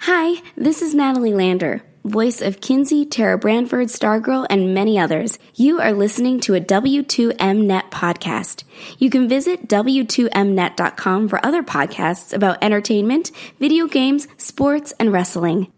Hi, this is Natalie Lander, voice of Kinsey, Tara Branford, Stargirl, and many others. You are listening to a W2Mnet podcast. You can visit W2Mnet.com for other podcasts about entertainment, video games, sports, and wrestling.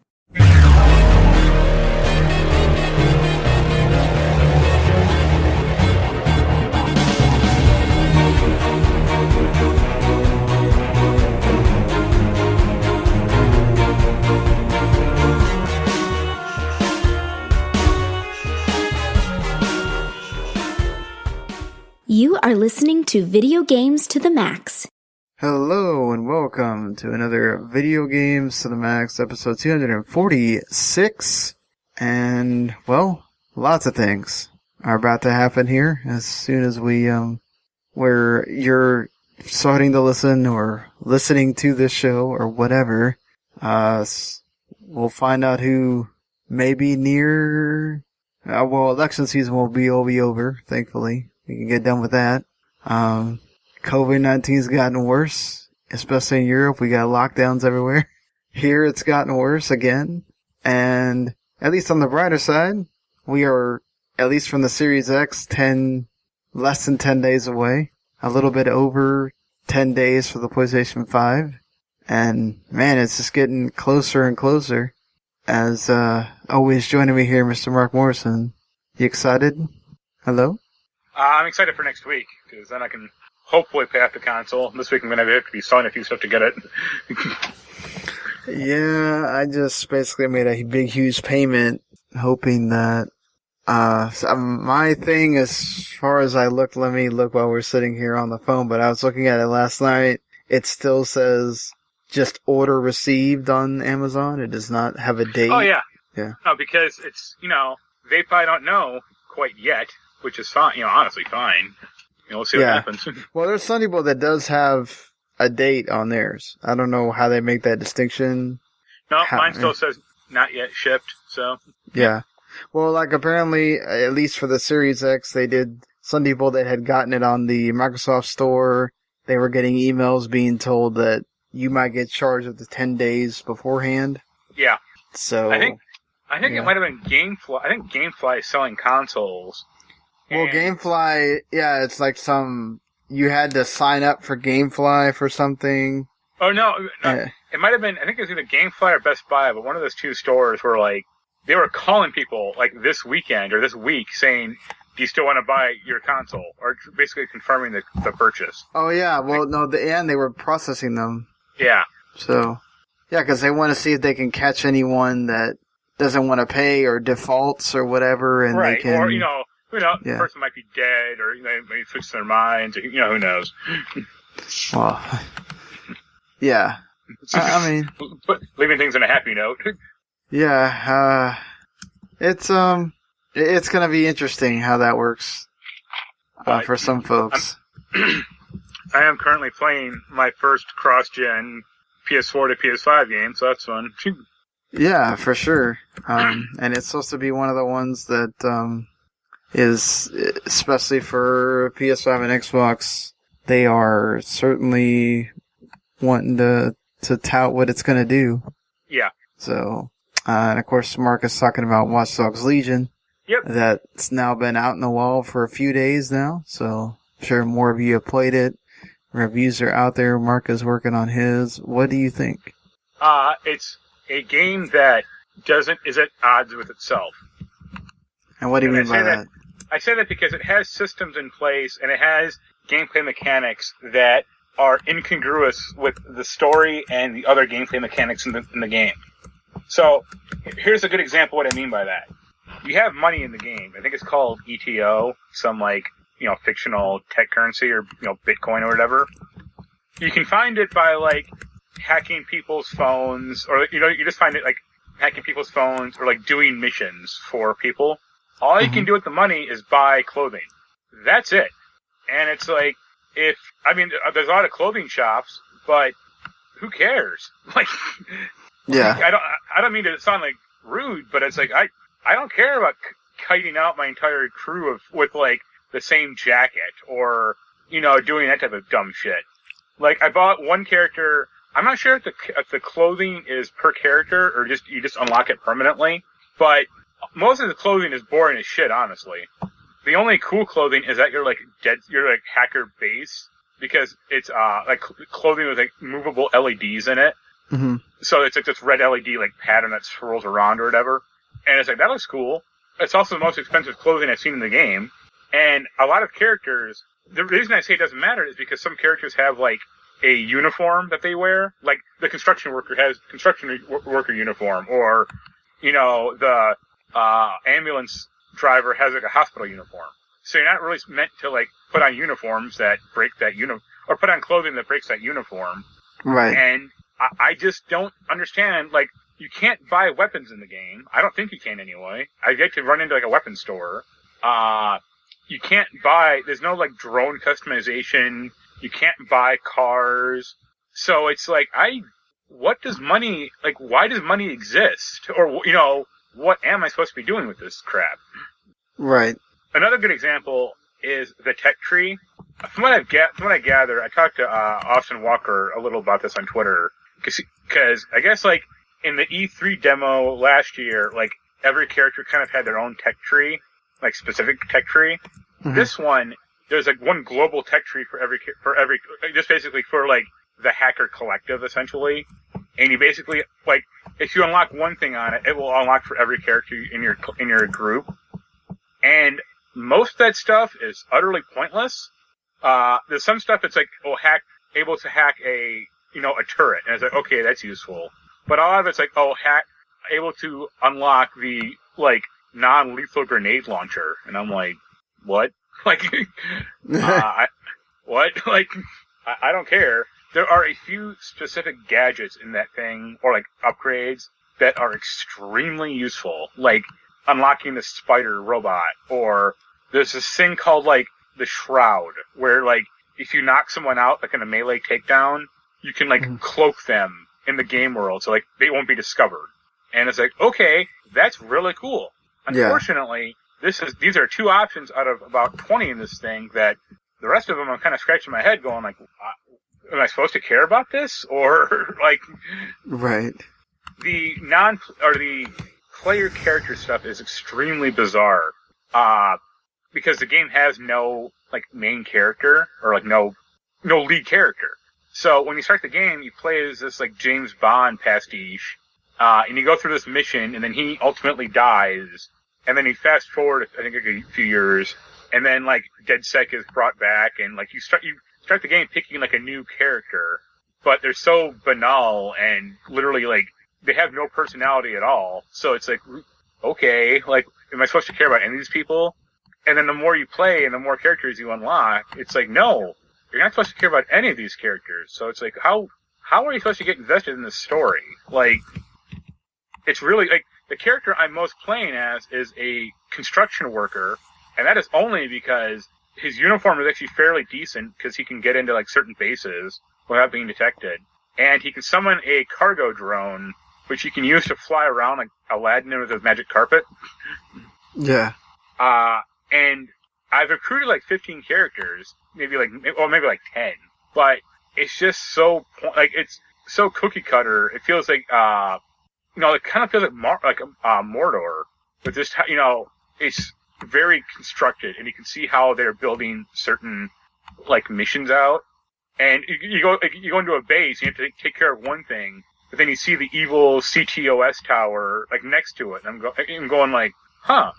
You are listening to Video Games to the Max. Hello and welcome to another Video Games to the Max, episode 246. And, well, lots of things are about to happen here as soon as where you're starting to listen or listening to this show or whatever. We'll find out who may be near, election season will be over, thankfully. We can get done with that. COVID-19's gotten worse, especially in Europe. We got lockdowns everywhere. Here it's gotten worse again. And at least on the brighter side, we are, at least from the Series X, less than 10 days away. A little bit over 10 days for the PlayStation 5. And man, it's just getting closer and closer. As always joining me here, Mr. Marc Morrison. You excited? Hello? I'm excited for next week, because then I can hopefully pay off the console. This week I'm going to have to be selling a few stuff to get it. Yeah, I just basically made a big, huge payment, hoping that, my thing, as far as I looked, let me look while we're sitting here on the phone, but I was looking at it last night, it still says just order received on Amazon. It does not have a date. Oh, yeah. Yeah. No, because it's, they probably don't know quite yet. Which is fine, honestly fine. We'll see what happens. Well, there's some people that does have a date on theirs. I don't know how they make that distinction. No, mine still says not yet shipped, so. Yeah. Well, apparently, at least for the Series X, they did, some people that had gotten it on the Microsoft Store, they were getting emails being told that you might get charged up to 10 days beforehand. Yeah. So. I think it might have been Gamefly. I think Gamefly is selling consoles. Well, Gamefly, yeah, it's like you had to sign up for Gamefly for something. Oh, no. It might have been, I think it was either Gamefly or Best Buy, but one of those two stores were they were calling people, this weekend or this week saying, do you still want to buy your console? Or basically confirming the purchase. Oh, yeah. Well, no, they were processing them. Yeah. So, yeah, because they want to see if they can catch anyone that doesn't want to pay or defaults or whatever. And right. They can, or, the person might be dead, or they may switch their minds, or, who knows. Well, yeah. I mean, leaving things on a happy note. Yeah, it's gonna be interesting how that works for some folks. I am currently playing my first cross-gen PS4 to PS5 game, so that's fun. Yeah, for sure. And it's supposed to be one of the ones that is, especially for PS5 and Xbox, they are certainly wanting to tout what it's going to do. Yeah. So, and of course, Marc is talking about Watch Dogs Legion. Yep. That's now been out in the wall for a few days now, so I'm sure more of you have played it. Reviews are out there. Marc is working on his. What do you think? It's a game that is at odds with itself. And what do you mean by that? I say that because it has systems in place and it has gameplay mechanics that are incongruous with the story and the other gameplay mechanics in the game. So, here's a good example of what I mean by that. You have money in the game. I think it's called ETO, some fictional tech currency or, Bitcoin or whatever. You can find it by hacking people's phones, or, you just find it hacking people's phones or doing missions for people. All you can do with the money is buy clothing. That's it. And it's there's a lot of clothing shops, but who cares? Yeah. I don't mean to sound rude, but it's I don't care about kiting out my entire crew with the same jacket or, doing that type of dumb shit. I bought one character I'm not sure if the clothing is per character or you just unlock it permanently, but most of the clothing is boring as shit, honestly. The only cool clothing is that you're like hacker base, because it's like clothing with like movable LEDs in it. Mm-hmm. So it's like this red LED like pattern that swirls around or whatever. And it's like, that looks cool. It's also the most expensive clothing I've seen in the game. And a lot of characters, the reason I say it doesn't matter is because some characters have like a uniform that they wear. Like the construction worker has construction worker uniform, or, you know, the ambulance driver has like a hospital uniform. So you're not really meant to like put on uniforms that break that or put on clothing that breaks that uniform. Right. And I just don't understand, like, you can't buy weapons in the game. I don't think you can anyway. I've yet to run into like a weapon store. You can't buy, there's no like drone customization. You can't buy cars. So it's like, why does money exist? Or, you know, what am I supposed to be doing with this crap? Right. Another good example is the tech tree. From what I gather, I talked to Austin Walker a little about this on Twitter, because I guess like in the E3 demo last year, like every character kind of had their own tech tree, like specific tech tree. Mm-hmm. This one, there's like one global tech tree for every just basically for like the hacker collective essentially. And you basically like, if you unlock one thing on it, it will unlock for every character in your group. And most of that stuff is utterly pointless. There's some stuff that's like, able to hack a turret, and it's like, okay, that's useful. But a lot of it's like, able to unlock the like non-lethal grenade launcher, and I'm like, what? Like, what? Like, I don't care. There are a few specific gadgets in that thing, or like upgrades, that are extremely useful, like unlocking the spider robot, or there's this thing called like the shroud, where like if you knock someone out like in a melee takedown, you can like cloak them in the game world, so like they won't be discovered. And it's like, okay, that's really cool. Unfortunately, these are two options out of about 20 in this thing, that the rest of them I'm kind of scratching my head going like, am I supposed to care about this? Or like, right. The player character stuff is extremely bizarre, because the game has no like main character, or like no lead character. So when you start the game, you play as this like James Bond pastiche, and you go through this mission, and then he ultimately dies, and then you fast forward, I think, a few years, and then like DedSec is brought back, and like you start the game picking like a new character, but they're so banal and literally like they have no personality at all. So it's like, okay, like, am I supposed to care about any of these people? And then the more you play and the more characters you unlock, it's like, no, you're not supposed to care about any of these characters. So it's like, how are you supposed to get invested in this story? Like, it's really like, the character I'm most playing as is a construction worker, and that is only because his uniform is actually fairly decent, because he can get into like certain bases without being detected. And he can summon a cargo drone, which you can use to fly around like Aladdin with his magic carpet. Yeah. And I've recruited like 15 characters, maybe like 10. But it's just so, like, it's so cookie cutter. It feels like, it kind of feels like Mordor. But this, it's very constructed, and you can see how they're building certain, like, missions out. And you go into a base, you have to take care of one thing, but then you see the evil CTOS tower like next to it, and I'm going like, huh?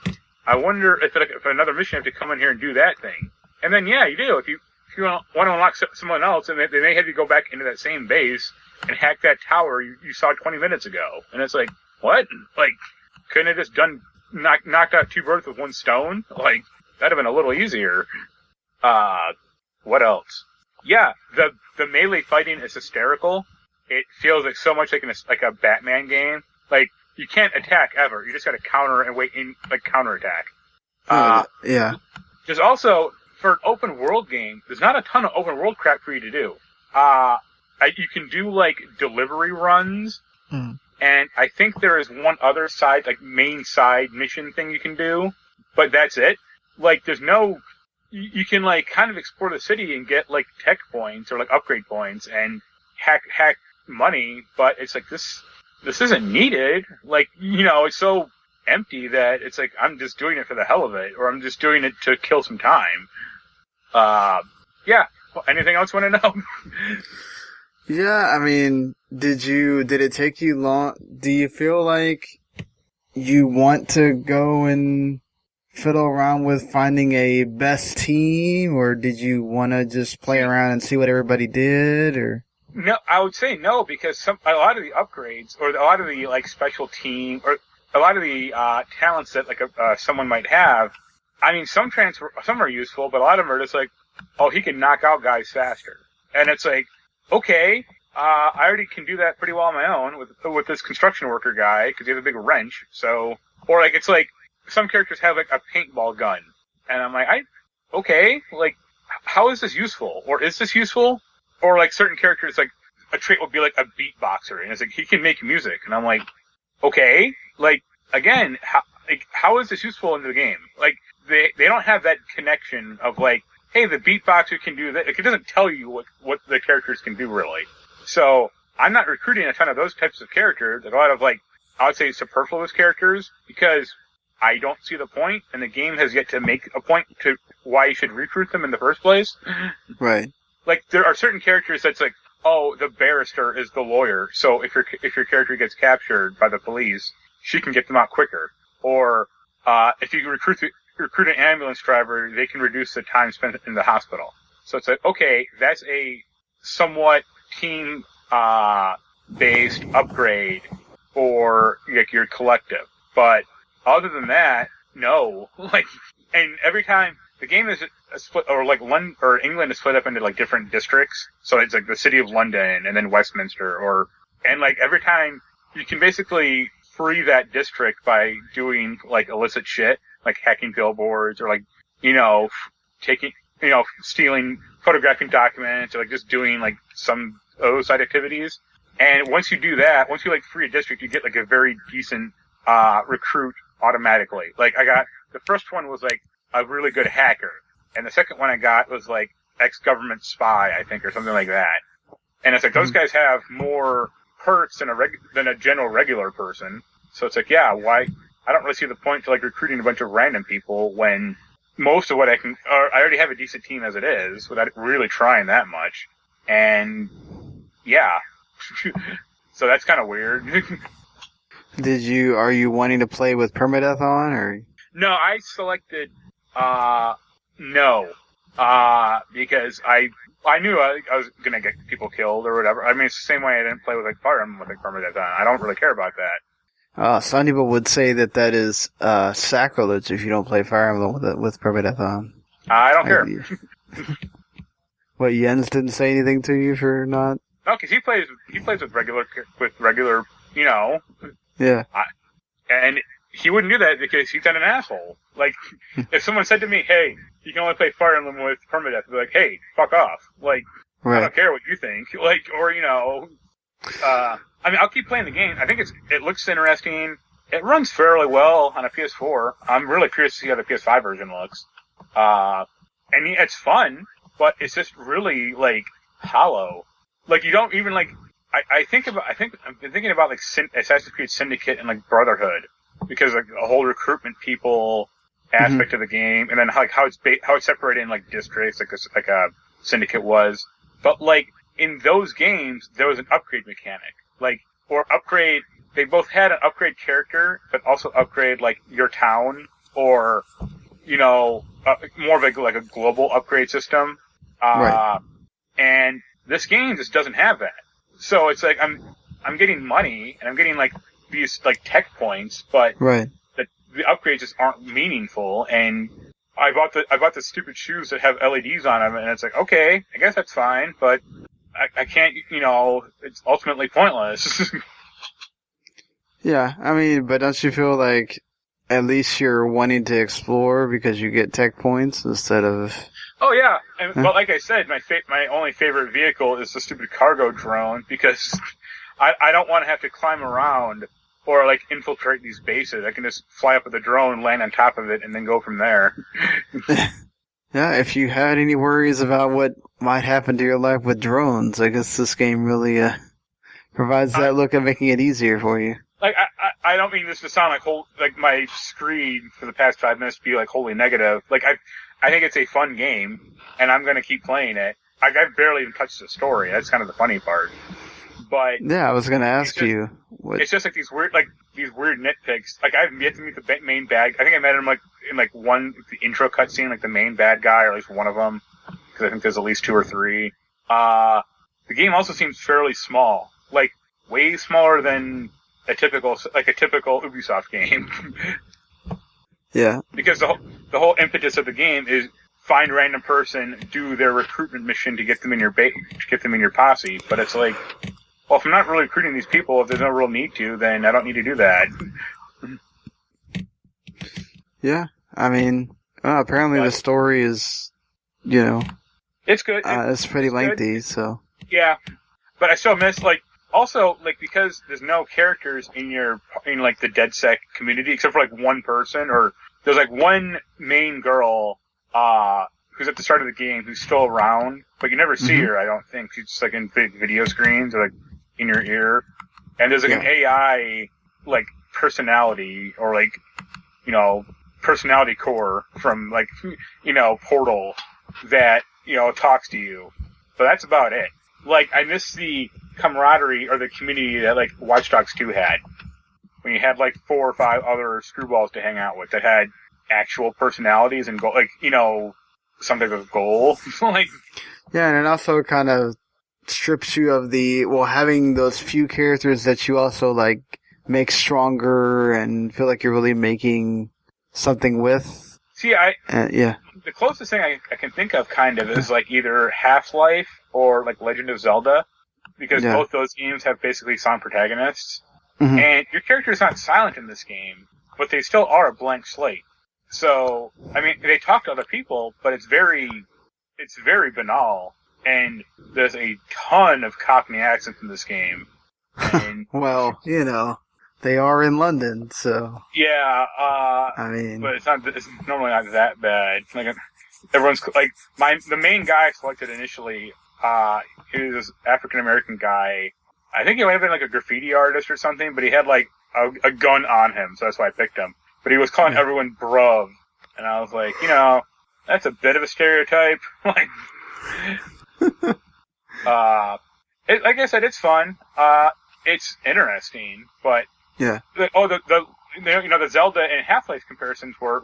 I wonder if another mission you have to come in here and do that thing. And then yeah, you do. If you want to unlock someone else, and they may have you go back into that same base and hack that tower you saw 20 minutes ago. And it's like, what? Like, couldn't it just knocked out two birds with one stone? Like, that'd have been a little easier. What else? Yeah, the melee fighting is hysterical. It feels like so much like a Batman game. Like, you can't attack ever. You just gotta counter and wait in, like, counterattack. Yeah. There's also, for an open world game, there's not a ton of open world crap for you to do. You can do, like, delivery runs, and I think there is one other side, like, main side mission thing you can do, but that's it. Like, there's no... You can, like, kind of explore the city and get, like, tech points or, like, upgrade points and hack money, but it's like this isn't needed. Like, it's so empty that it's like I'm just doing it for the hell of it, or I'm just doing it to kill some time. Yeah. Well, anything else you want to know? Yeah, I mean, did it take you long? Do you feel like you want to go and fiddle around with finding a best team, or did you want to just play around and see what everybody did, or? No, I would say no, because a lot of the upgrades, or a lot of the like special team, or a lot of the talents that like someone might have. I mean, some are useful, but a lot of them are just like, oh, he can knock out guys faster, and it's like, okay, I already can do that pretty well on my own with this construction worker guy because he has a big wrench. So, or like it's like some characters have like a paintball gun, and I'm like, okay, like how is this useful, or is this useful? Or like certain characters, like a trait would be like a beatboxer, and it's like he can make music, and I'm like, okay, like again, how is this useful in the game? Like they don't have that connection of like, hey, the beatboxer can do that. Like, it doesn't tell you what the characters can do really. So I'm not recruiting a ton of those types of characters. Like a lot of like I would say superfluous characters because I don't see the point, and the game has yet to make a point to why you should recruit them in the first place. Right. Like, there are certain characters that's like, oh, the barrister is the lawyer, so if your character gets captured by the police, she can get them out quicker. Or, if you recruit an ambulance driver, they can reduce the time spent in the hospital. So it's like, okay, that's a somewhat team, based upgrade for, like, your collective. But, other than that, no. Like, and every time, the game is a split, or like London or England is split up into like different districts. So it's like the city of London and then Westminster, and like every time you can basically free that district by doing like illicit shit, like hacking billboards or like, stealing, photographing documents, or like just doing like some those side activities. And once you do that, once you like free a district, you get like a very decent, recruit automatically. Like the first one was like a really good hacker. And the second one I got was like ex-government spy, I think, or something like that. And it's like those guys have more perks than a general regular person. So it's like, yeah, why? I don't really see the point to like recruiting a bunch of random people when most of what I already have a decent team as it is without really trying that much. And yeah. So that's kind of weird. Are you wanting to play with permadeath on, or? No, I selected, no. Because I knew I was gonna get people killed or whatever. I mean, it's the same way I didn't play with like Fire Emblem with like permadeath on. I don't really care about that. Some people would say that is, sacrilege if you don't play Fire Emblem with permadeath on. I don't care. What, Jens didn't say anything to you for not? No, cause he plays with regular, Yeah. And he wouldn't do that because he's not an asshole. Like, if someone said to me, hey, you can only play Fire Emblem with permadeath, I'd be like, hey, fuck off. Like, right. I don't care what you think. Like, or, I mean, I'll keep playing the game. I think it looks interesting. It runs fairly well on a PS4. I'm really curious to see how the PS5 version looks. I mean, it's fun, but it's just really, like, hollow. Like, you don't even, like, I've been thinking about, like, Assassin's Creed Syndicate and, like, Brotherhood. Because, like, a whole recruitment people aspect of the game, and then, like, how it's separated in, like, districts, like a Syndicate was. But, like, in those games, there was an upgrade mechanic. Like, or upgrade, they both had an upgrade character, but also upgrade, like, your town, or, more of a global upgrade system. Right. And this game just doesn't have that. So it's like, I'm getting money, and I'm getting, like, these, like, tech points, but right. The upgrades just aren't meaningful, and I bought the stupid shoes that have LEDs on them, and it's like, okay, I guess that's fine, but I can't, it's ultimately pointless. Yeah, I mean, but don't you feel like at least you're wanting to explore because you get tech points instead of... Oh yeah, but like I said, my only favorite vehicle is the stupid cargo drone because I don't want to have to climb around or like infiltrate these bases. I can just fly up with a drone, land on top of it, and then go from there. Yeah, if you had any worries about what might happen to your life with drones, I guess this game really Provides that look of making it easier for you. Like, I don't mean this to sound like my screed for the past 5 minutes to be like wholly negative. Like, I think it's a fun game, and I'm going to keep playing it. Like, I've barely even touched the story. That's kind of the funny part. But yeah, I was going to ask you. It's just like these weird nitpicks. Like, I've yet to meet the main bad. I think I met him in the intro cutscene, like the main bad guy, or at least one of them, because I think there's at least 2 or 3. The game also seems fairly small, like way smaller than a typical Ubisoft game. Yeah. Because the whole impetus of the game is find a random person, do their recruitment mission to get them in your posse. But it's like, well, if I'm not really recruiting these people, if there's no real need to, then I don't need to do that. Yeah, I mean, apparently the story is, it's good. It's pretty lengthy, good. So. Yeah, but I still miss also because there's no characters in the DedSec community except for one person, or there's one main girl who's at the start of the game who's still around, but you never see her. I don't think she's just in big video screens or in your ear. And there's an AI personality or personality core from Portal that talks to you, but that's about it. I miss the camaraderie or the community that Watch Dogs 2 had, when you had 4 or 5 other screwballs to hang out with that had actual personalities and some type of goal. Yeah, and it also kind of strips you of having those few characters that you also make stronger and feel like you're really making something with. See, the closest thing I can think of kind of is either Half-Life or Legend of Zelda, because both those games have basically silent protagonists. Mm-hmm. And your character is not silent in this game, but they still are a blank slate. So, I mean, they talk to other people, but it's very banal. And there's a ton of Cockney accents in this game. And well, they are in London, so. Yeah, I mean. But it's normally not that bad. Everyone's, the main guy I selected initially, he was this African-American guy. I think he might have been a graffiti artist or something, but he had a gun on him, so that's why I picked him. But he was calling everyone bruv, and I was like, that's a bit of a stereotype. Like I said, it's fun. It's interesting, but yeah. The Zelda and Half-Life comparisons were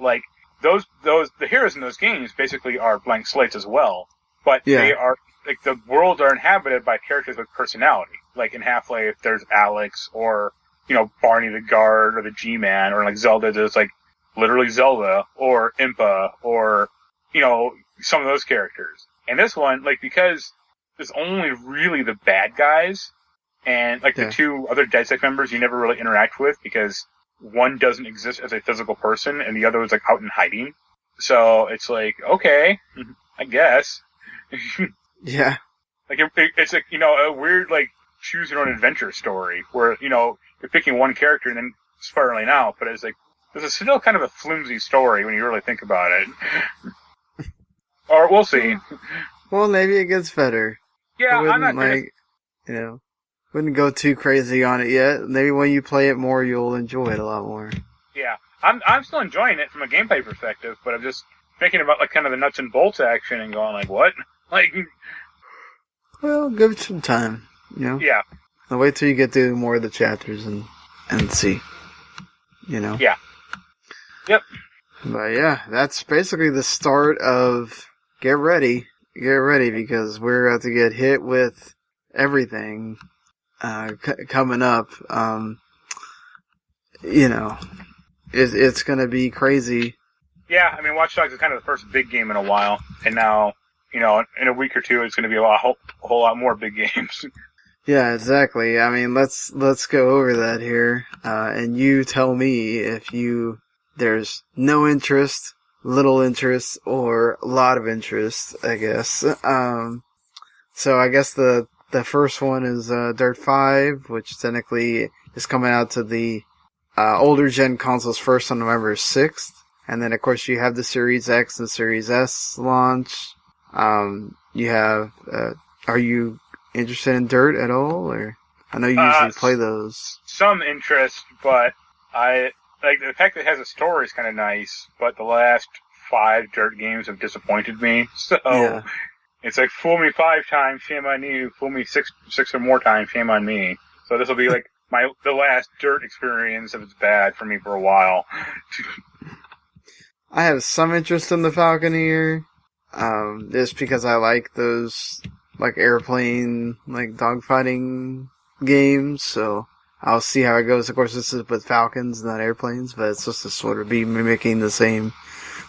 the heroes in those games basically are blank slates as well, but they are the worlds are inhabited by characters with personality. Like in Half-Life, there's Alex or Barney the Guard or the G-Man, or Zelda, there's literally Zelda or Impa or some of those characters. And this one, because there's only really the bad guys, and the 2 other DedSec members you never really interact with because one doesn't exist as a physical person and the other was out in hiding. So it's okay, I guess. Yeah. It's a weird choose your own adventure story where you're picking one character and then spiraling out, but it's this is still kind of a flimsy story when you really think about it. Or we'll see. Well, maybe it gets better. Yeah, I'm not wouldn't go too crazy on it yet. Maybe when you play it more, you'll enjoy it a lot more. Yeah, I'm still enjoying it from a gameplay perspective, but I'm just thinking about kind of the nuts and bolts action and going what? Well, give it some time. Yeah. I'll wait till you get through more of the chapters and see. Yeah. Yep. But yeah, that's basically the start of get ready because we're about to get hit with everything coming up. It's gonna be crazy. Yeah, I mean, Watch Dogs is kind of the first big game in a while, and now, in a week or two, it's going to be a whole lot more big games. Yeah, exactly. I mean, let's go over that here, and you tell me if there's no interest, little interest, or a lot of interest, I guess. So I guess the first one is Dirt 5, which technically is coming out to the older gen consoles first on November 6th. And then, of course, you have the Series X and Series S launch. You have, are you interested in Dirt at all, or? I know you usually play those. Some interest, but I like the interest, but I like the fact that it has a story is kind of nice. But the last 5 Dirt games have disappointed me. So It's like fool me 5 times, shame on you. Fool me six or more times, shame on me. So this will be like the last Dirt experience if it's bad for me for a while. I have some interest in the Falconeer, just because I like those like airplane like dogfighting games. So I'll see how it goes. Of course, this is with Falcons, not airplanes, but it's just to sort of be mimicking the same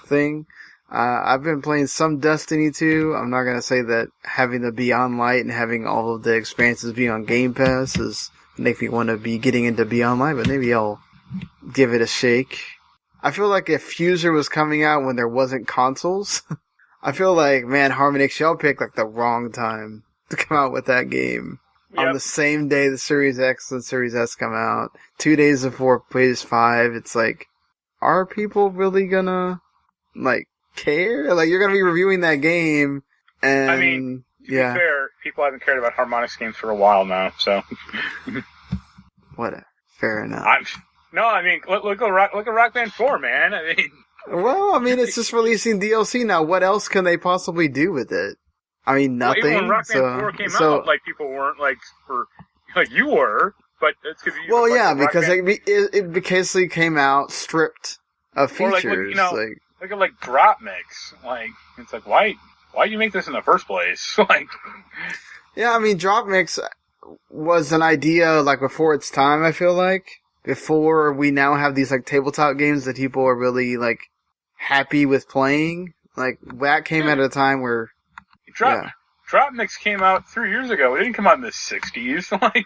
thing. I've been playing some Destiny 2. I'm not gonna say that having the Beyond Light and having all of the experiences be on Game Pass is make me want to be getting into Beyond Light, but maybe I'll give it a shake. I feel like if Fuser was coming out when there wasn't consoles, I feel like, man, Harmonix, y'all picked like the wrong time to come out with that game. Yep. On the same day the Series X and Series S come out, 2 days before PS5, it's like, are people really gonna, like, care? Like, you're gonna be reviewing that game, and... I mean, to be fair, people haven't cared about Harmonix games for a while now, so... Whatever. Fair enough. Look at Rock Band 4, man. I mean... Well, I mean, it's just releasing DLC now. What else can they possibly do with it? I mean, nothing. Well, even when Rock Band 4 came out, like, people weren't, like you were, but it's because you... Well, yeah, because it basically came out stripped of features. Or look at, like, Drop Mix. Like, it's like, why'd you make this in the first place? Like... Yeah, I mean, Drop Mix was an idea, like, before its time, I feel like. Before we now have these, like, tabletop games that people are really, like, happy with playing. Like, that came at a time where... Drop Mix came out 3 years ago. It didn't come out in the 60s. Like...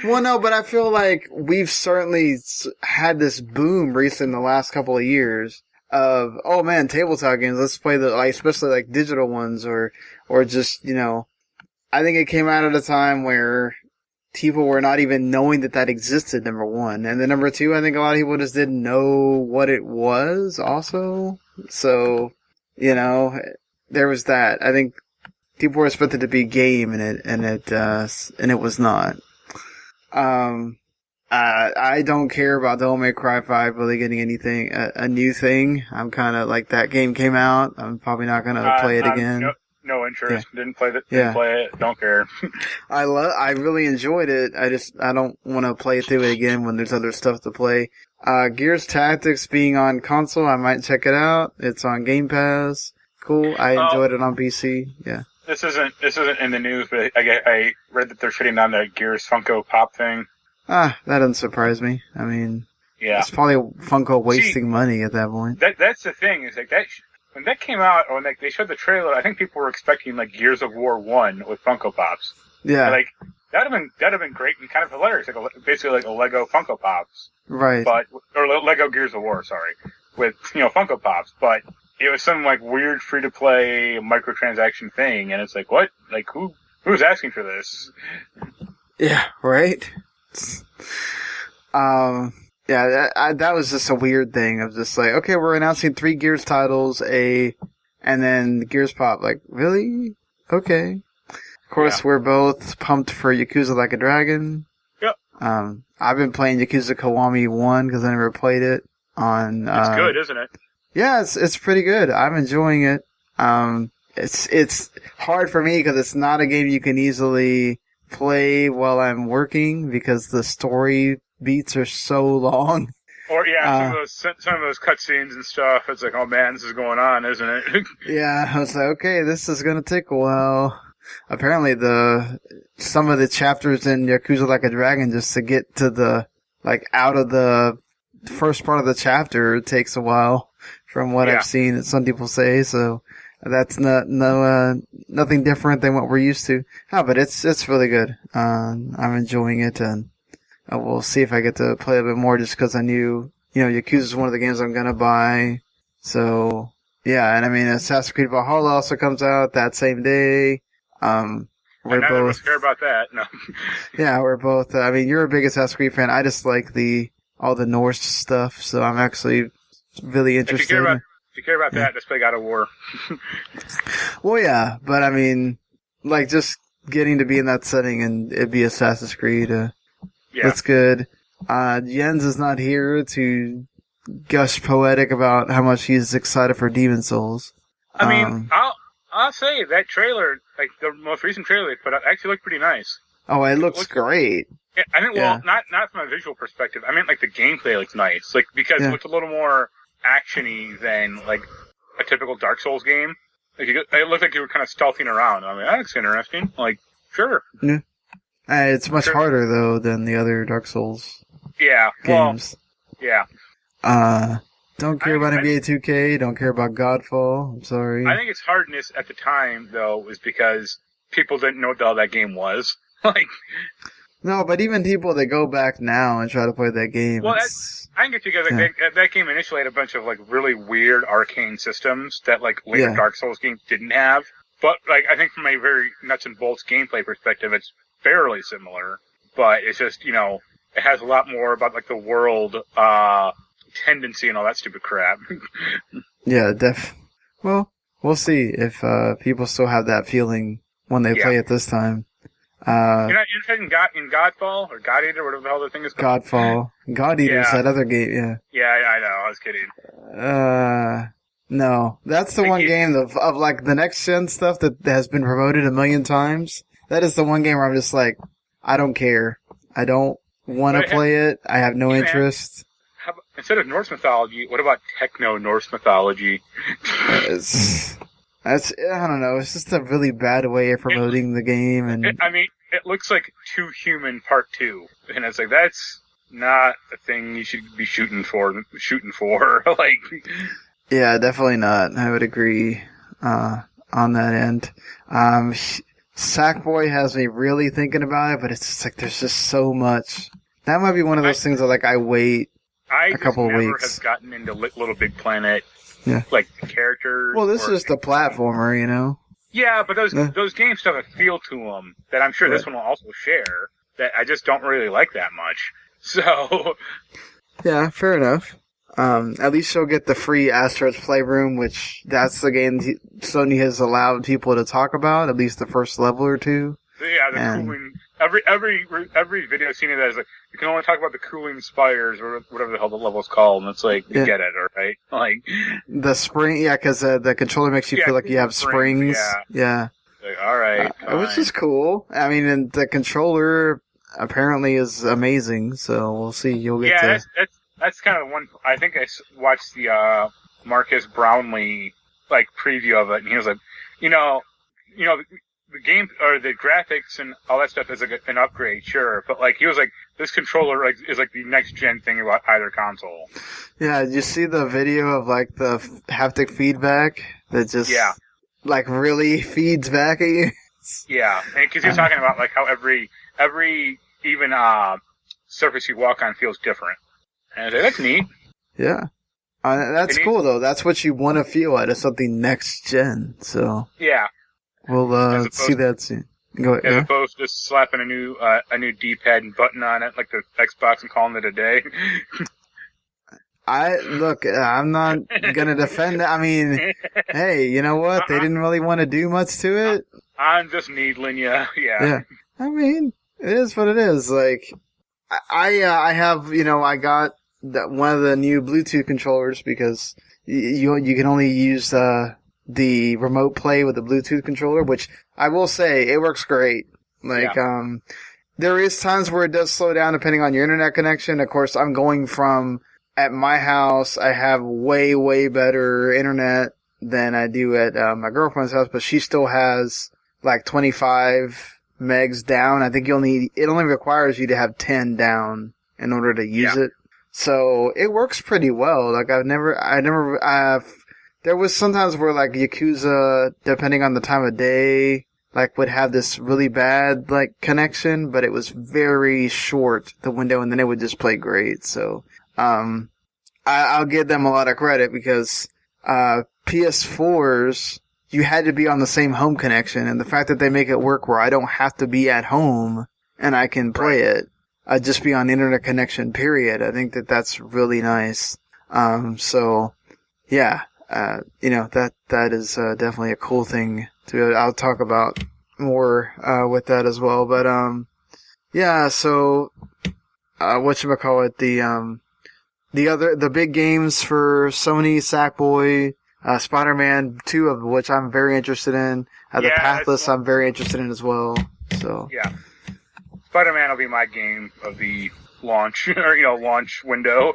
Well, no, but I feel like we've certainly had this boom recently in the last couple of years of, oh man, tabletop games, let's play the, like, especially, like, digital ones or just, I think it came out at a time where people were not even knowing that existed, number one. And then number two, I think a lot of people just didn't know what it was also. So, there was that. I think people were expected to be game in it, and it was not. I don't care about Devil May Cry 5 really getting anything, a new thing. I'm kind of like, that game came out. I'm probably not going to play it again. No interest. Yeah. Didn't play it. Don't care. I really enjoyed it. I don't want to play through it again when there's other stuff to play. Gears Tactics being on console, I might check it out. It's on Game Pass. Cool. I enjoyed it on PC. Yeah. This isn't in the news, but I read that they're shutting down the Gears Funko Pop thing. That doesn't surprise me. I mean, yeah, it's probably Funko wasting money at that point. That's the thing, is like that. When that came out, or when they showed the trailer, I think people were expecting like Gears of War 1 with Funko Pops. Yeah. And, like, that'd have been great and kind of hilarious, basically like a Lego Funko Pops. Right. Or Lego Gears of War, sorry, with Funko Pops. But it was some like weird free to play microtransaction thing, and it's like, what? Like, who's asking for this? Yeah. Right. Yeah, that was just a weird thing of just like, okay, we're announcing 3 Gears titles, and then Gears Pop. Like, really? Okay. Of course, we're both pumped for Yakuza Like a Dragon. Yep. I've been playing Yakuza Kiwami 1 because I never played it on... It's good, isn't it? Yeah, it's pretty good. I'm enjoying it. It's hard for me because it's not a game you can easily play while I'm working because the story beats are so long. Or some of those cutscenes and stuff. It's like, oh man, this is going on, isn't it? Yeah, I was like, okay, this is gonna take a while. Apparently, some of the chapters in Yakuza Like a Dragon, just to get to the out of the first part of the chapter, takes a while. From what I've seen, some people say. So that's nothing different than what we're used to. No, but it's really good. I'm enjoying it, and we'll see if I get to play a bit more just because I knew, Yakuza is one of the games I'm going to buy. So, yeah, and I mean, Assassin's Creed Valhalla also comes out that same day. We're both care about that. No. Yeah, we're both. I mean, you're a big Assassin's Creed fan. I just like all the Norse stuff, so I'm actually really interested. If you care about that, just play God of War. Well, yeah, but I mean, just getting to be in that setting and it'd be Assassin's Creed. That's good. Jens is not here to gush poetic about how much he's excited for Demon Souls. I mean, I'll say that trailer, like the most recent trailer they put out, actually looked pretty nice. Oh, it looks great. I mean, well, not from a visual perspective. I mean, like the gameplay looks nice, like because it looks a little more actiony than like a typical Dark Souls game. Like it looked like you were kind of stealthing around. I mean, that looks interesting. Like, sure. Yeah. It's much harder though than the other Dark Souls. Games. Don't care about NBA 2K. Don't care about Godfall. I'm sorry. I think its hardness at the time though was because people didn't know what the hell that game was. Like. No, but even people that go back now and try to play that game. Well, I can get you guys. Like, that game initially had a bunch of like really weird arcane systems that like later Dark Souls games didn't have. But like, I think from a very nuts and bolts gameplay perspective, it's fairly similar. But it's just, you know, it has a lot more about like the world tendency and all that stupid crap. Yeah, well, we'll see if people still have that feeling when they play it this time. You're not interested in Godfall or God Eater, whatever the hell the thing is called? Godfall. God Eater's that other game, Yeah, I know. I was kidding. No. That's the one game of like the next gen stuff that has been promoted a million times. That is the one game where I'm just like, I don't care. I don't want to play it. I have no interest. Instead of Norse mythology, what about techno Norse mythology? I don't know. It's just a really bad way of promoting the game, and I mean, it looks like Too Human Part 2, and it's like that's not a thing you should be shooting for. Like, yeah, definitely not. I would agree on that end. Sackboy has me really thinking about it, but it's just like there's just so much. That might be one of those things that like I wait a couple of weeks. I never have gotten into Little Big Planet. Yeah. Like characters. Well, this is just a platformer, you know? Yeah, but those games still have a feel to them that I'm sure this one will also share that I just don't really like that much. So. Yeah, fair enough. At least you'll get the free Astro's Playroom, which that's the game Sony has allowed people to talk about, at least the first level or two. Yeah, the cooling. Every video scene of that is like, you can only talk about the cooling spires or whatever the hell the level's called, and it's like, you get it, alright? Like, the spring, because the controller makes you feel like you have springs. Yeah. Like, alright. Which is cool. I mean, and the controller apparently is amazing, so we'll see. You'll get to. That's kind of one. I think I watched the Marcus Brownlee like preview of it, and he was like, you know, the game or the graphics and all that stuff is like an upgrade, sure, but like he was like, this controller is like the next gen thing about either console. Yeah, did you see the video of like the haptic feedback that just like really feeds back at you? Yeah, because he was talking about like how every even surface you walk on feels different. And I was like, that's neat. Yeah. That's cool, though. That's what you want to feel out of something next gen, so. Yeah. We'll see that soon. Go ahead. As opposed to just slapping a new D-pad and button on it, like the Xbox, and calling it a day. I'm not gonna defend it. I mean, hey, you know what? They didn't really want to do much to it. I'm just needling you. Yeah. I mean, it is what it is. Like, I have, I got one of the new Bluetooth controllers because you can only use the remote play with the Bluetooth controller, which I will say it works great. Like, there is times where it does slow down depending on your internet connection. Of course, I'm going from at my house, I have way, way better internet than I do at my girlfriend's house, but she still has like 25 megs down. I think it only requires you to have 10 down in order to use it. So it works pretty well. Like there was sometimes where like Yakuza, depending on the time of day, like would have this really bad like connection, but it was very short, the window, and then it would just play great. So, I'll give them a lot of credit because, PS4s, you had to be on the same home connection, and the fact that they make it work where I don't have to be at home and I can play it, just be on internet connection, period. I think that's really nice. So, yeah, that is, definitely a cool thing I'll talk about more, with that as well. But, yeah, so whatchamacallit, the big games for Sony, Sackboy, Spider-Man 2 of which I'm very interested in. The Pathless I'm very interested in as well. So yeah, Spider-Man will be my game of the launch or launch window.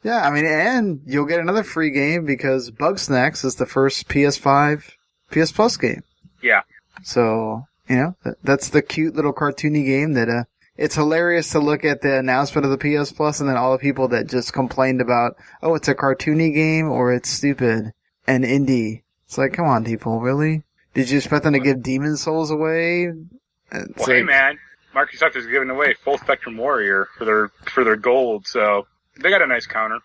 Yeah, I mean, and you'll get another free game because Bugsnax is the first PS5 PS Plus game. Yeah. So that's the cute little cartoony game that it's hilarious to look at the announcement of the PS Plus and then all the people that just complained about, oh, it's a cartoony game or it's stupid and indie. It's like, come on, people, really? Did you expect them to give Demon Souls away? Hey, man, Microsoft is giving away Full Spectrum Warrior for their gold, so they got a nice counter.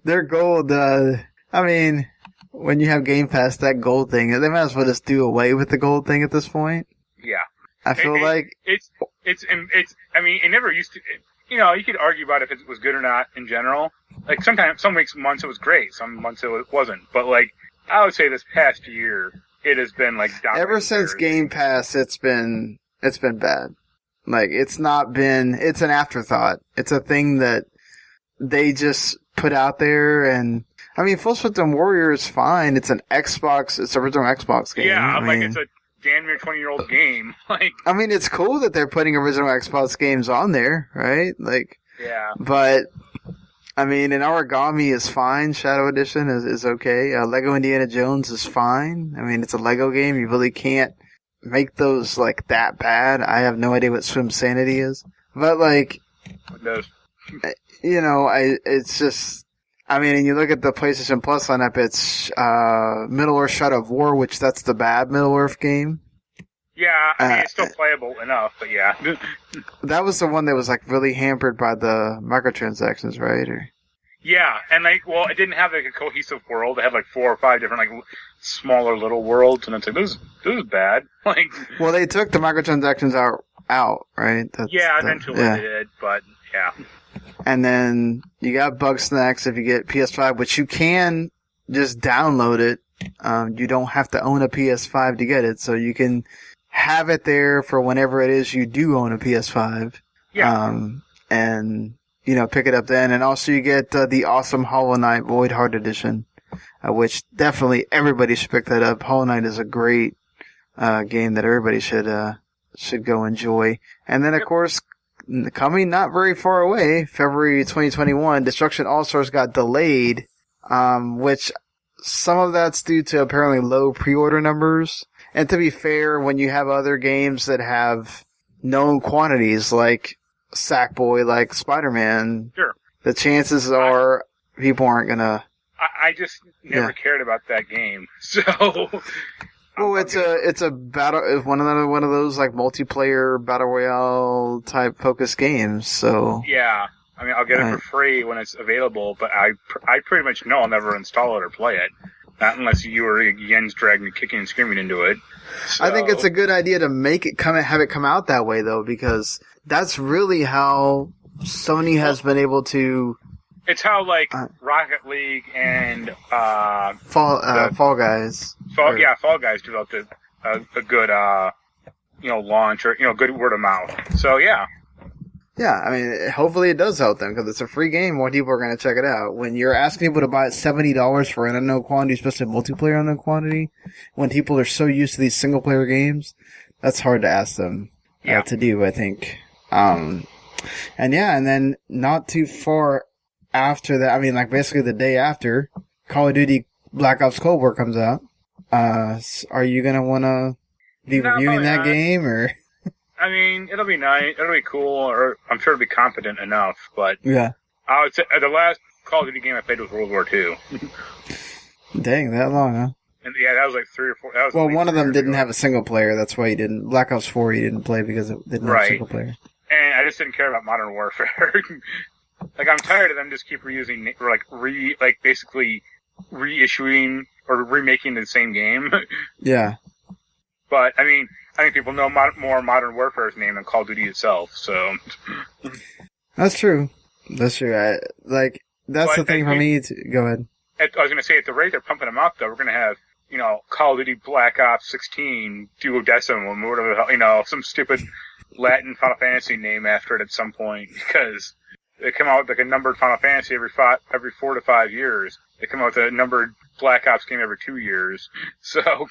Their gold, I mean, when you have Game Pass, that gold thing, they might as well just do away with the gold thing at this point. Yeah. I feel like it's. I mean, it never used to. You could argue about if it was good or not in general. Like sometimes, some months it was great, some months it wasn't. But like, I would say this past year, it has been like ever since Game Pass, it's been bad. Like it's not been. It's an afterthought. It's a thing that they just put out there, and I mean, Full Spectrum Warrior is fine. It's an Xbox. It's an original Xbox game. Yeah, like it's a damn near 20-year-old game. Like, I mean, it's cool that they're putting original Xbox games on there, right? Like, yeah. But I mean, an Origami is fine. Shadow Edition is okay. Lego Indiana Jones is fine. I mean, it's a Lego game. You really can't make those like that bad. I have no idea what Swim Sanity is, but like, it's just. I mean, and you look at the PlayStation Plus lineup, it's Middle-earth Shadow of War, which that's the bad Middle-earth game. Yeah, I mean, it's still playable enough, but yeah. That was the one that was like really hampered by the microtransactions, right? Yeah, and like, well, it didn't have like a cohesive world. It had like 4 or 5 different like smaller little worlds, and it's like this is bad. Like, well, they took the microtransactions out, right? Eventually they did, but yeah. And then you got Bugsnax if you get PS5, which you can just download it. You don't have to own a PS5 to get it, so you can have it there for whenever it is you do own a PS5. Yeah. And pick it up then. And also you get the awesome Hollow Knight Void Heart Edition, which definitely everybody should pick that up. Hollow Knight is a great game that everybody should go enjoy. And then of course, coming not very far away, February 2021, Destruction All-Stars got delayed, which some of that's due to apparently low pre-order numbers. And to be fair, when you have other games that have known quantities like Sackboy, like Spider-Man, sure, the chances are people aren't gonna... I just never cared about that game, so... Well, it's a battle. It's one of those like multiplayer battle royale type focused games. So yeah, I mean, I'll get it for free when it's available, but I pretty much know I'll never install it or play it, not unless you or Jens drag me kicking and screaming into it. So. I think it's a good idea to have it come out that way though, because that's really how Sony has been able to. It's how like Rocket League and Fall Guys. Fall Guys developed a good launch or good word of mouth. So yeah. Yeah, I mean, hopefully it does help them because it's a free game. More people are going to check it out. When you're asking people to buy it $70 for an unknown quantity, especially multiplayer unknown quantity, when people are so used to these single player games, that's hard to ask them to do. I think. And then not too far after that, I mean, like basically the day after, Call of Duty Black Ops Cold War comes out. Are you gonna wanna be reviewing that game, or? I mean, it'll be nice, it'll be cool, or I'm sure it'll be competent enough. But yeah, I would say the last Call of Duty game I played was World War II. Dang, that long, huh? And yeah, that was like 3 or 4. That was well, one of them didn't have a single player. That's why you didn't. Black Ops 4 you didn't play because it didn't have a single player. And I just didn't care about Modern Warfare. Like, I'm tired of them just keep reusing, or basically reissuing or remaking the same game. Yeah. But, I mean, I think people know more Modern Warfare's name than Call of Duty itself, so. That's true. That's true. That's the thing for me to, go ahead. I was going to say, at the rate they're pumping them out, though, we're going to have, Call of Duty Black Ops 16 Duodecimum, or whatever the hell, some stupid Latin Final Fantasy name after it at some point, because they come out with like a numbered Final Fantasy every 4 to 5 years. They come out with a numbered Black Ops game every 2 years. So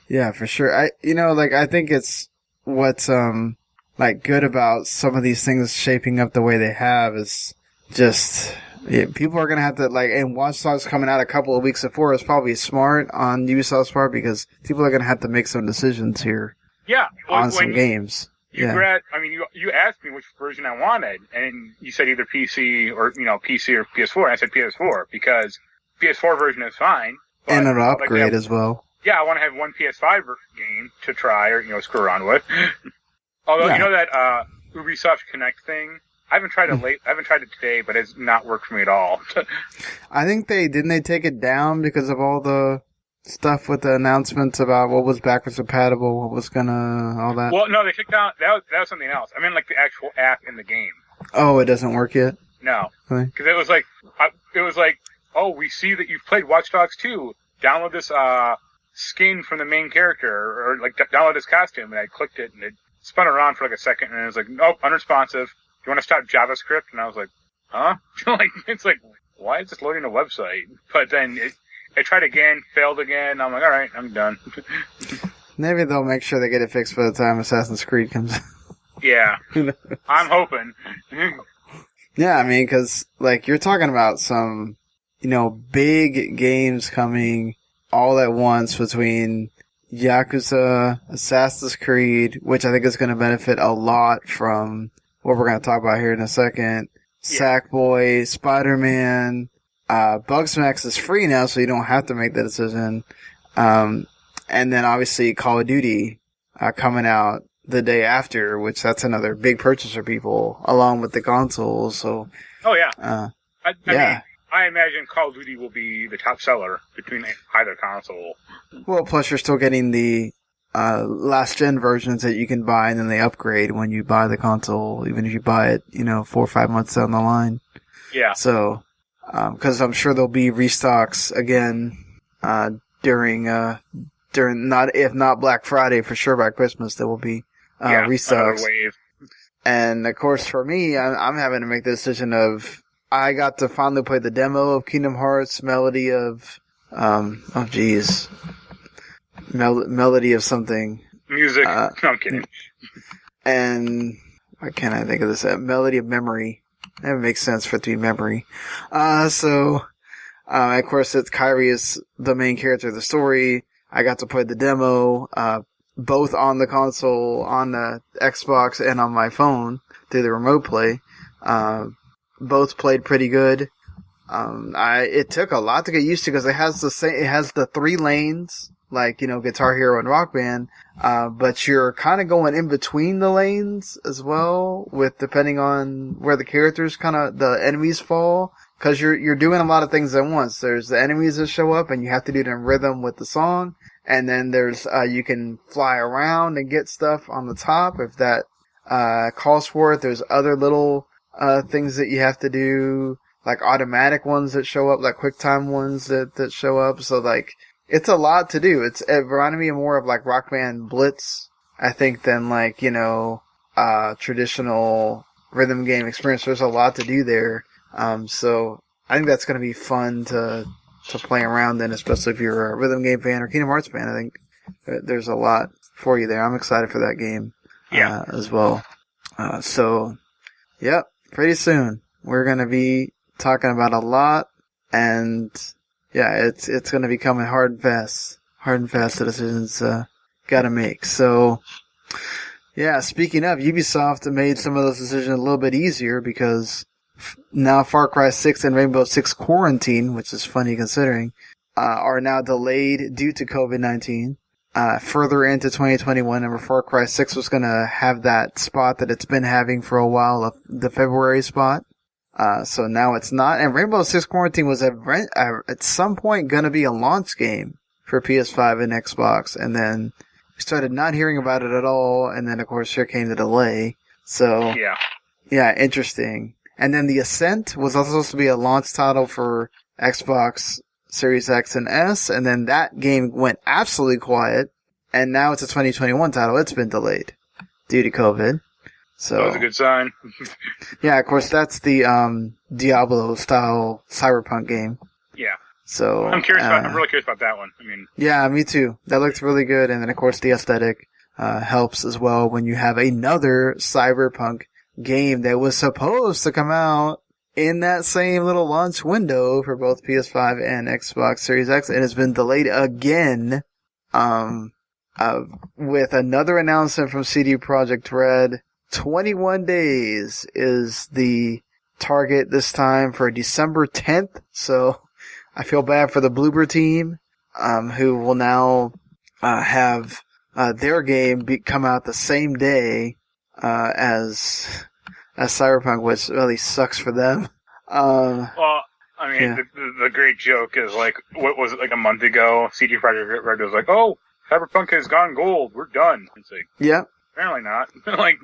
yeah, for sure. I think it's what's like good about some of these things shaping up the way they have is just people are gonna have to and Watch Dogs coming out a couple of weeks before is probably smart on Ubisoft's part because people are gonna have to make some decisions here. Yeah, on some games. You asked me which version I wanted, and you said either PC or PC or PS4. And I said PS4 because PS4 version is fine, and it'll upgrade as well. Yeah, I want to have one PS5 game to try or screw around with. Although you know that Ubisoft Connect thing, I haven't tried it today, but it's not worked for me at all. I think they take it down because of all the stuff with the announcements about what was backwards compatible, what was all that. Well, no, they took down that was something else. I mean, like the actual app in the game. Oh, it doesn't work yet? No, because it was like, oh, we see that you've played Watch Dogs 2. Download this skin from the main character, or download this costume, and I clicked it, and it spun around for a second, and it was like, nope, unresponsive. Do you want to stop JavaScript? And I was like, huh? It's like, why is this loading a website? But then I tried again, failed again. I'm like, all right, I'm done. Maybe they'll make sure they get it fixed by the time Assassin's Creed comes out. Yeah, I'm hoping. Yeah, I mean, because you're talking about some, big games coming all at once between Yakuza, Assassin's Creed, which I think is going to benefit a lot from what we're going to talk about here in a second. Yeah. Sackboy, Spider-Man. Bugsnax is free now, so you don't have to make the decision. And then obviously Call of Duty coming out the day after, which that's another big purchase for people, along with the consoles. So, oh yeah, I mean, I imagine Call of Duty will be the top seller between either console. Well, plus you're still getting the last gen versions that you can buy, and then they upgrade when you buy the console, even if you buy it, 4 or 5 months down the line. Yeah. So. Because I'm sure there'll be restocks again during not if not Black Friday, for sure by Christmas there will be restocks. Wave. And of course for me, I'm having to make the decision of I got to finally play the demo of Kingdom Hearts Melody of Melody of something. Music. No, I'm kidding. And why can't I think of this? Melody of Memory. That makes sense for it to be memory. Of course, it's Kyrie is the main character of the story. I got to play the demo, both on the console, on the Xbox, and on my phone through the remote play. Both played pretty good. It took a lot to get used to because it has the 3 lanes, Guitar Hero and Rock Band, but you're kind of going in between the lanes as well, with depending on where the characters the enemies fall, because you're doing a lot of things at once. There's the enemies that show up, and you have to do it in rhythm with the song, and then there's you can fly around and get stuff on the top if that calls for it. There's other little things that you have to do, like automatic ones that show up, like QuickTime ones that show up. So it's a lot to do. It reminded me more of Rock Band Blitz, I think, than traditional rhythm game experience. There's a lot to do there. So I think that's going to be fun to play around in, especially if you're a rhythm game fan or Kingdom Hearts fan. I think there's a lot for you there. I'm excited for that game as well. Pretty soon we're going to be talking about a lot, and it's going to be coming hard and fast. The decisions got to make. So, speaking of, Ubisoft made some of those decisions a little bit easier because now Far Cry 6 and Rainbow Six Quarantine, which is funny considering, are now delayed due to COVID-19 further into 2021. And Far Cry 6 was going to have that spot that it's been having for a while, the February spot. So now it's not. And Rainbow Six Quarantine was at some point going to be a launch game for PS5 and Xbox. And then we started not hearing about it at all. And then, of course, here came the delay. So, interesting. And then The Ascent was also supposed to be a launch title for Xbox Series X and S. And then that game went absolutely quiet. And now it's a 2021 title. It's been delayed. due to COVID. So that was a good sign. Yeah, of course, that's the Diablo-style Cyberpunk game. Yeah. So I'm really curious about that one. I mean, yeah, me too. That looks really good, and then of course the aesthetic helps as well when you have another Cyberpunk game that was supposed to come out in that same little launch window for both PS5 and Xbox Series X, and it's been delayed again. With another announcement from CD Projekt Red. 21 days is the target this time for December 10th. So I feel bad for the Bloober team, who will now have their game come out the same day as Cyberpunk, which really sucks for them. Well, I mean, the great joke is like, what was it, like a month ago? CD Projekt Red was like, "Oh, Cyberpunk has gone gold. We're done." It's like, yeah. Apparently not. Like,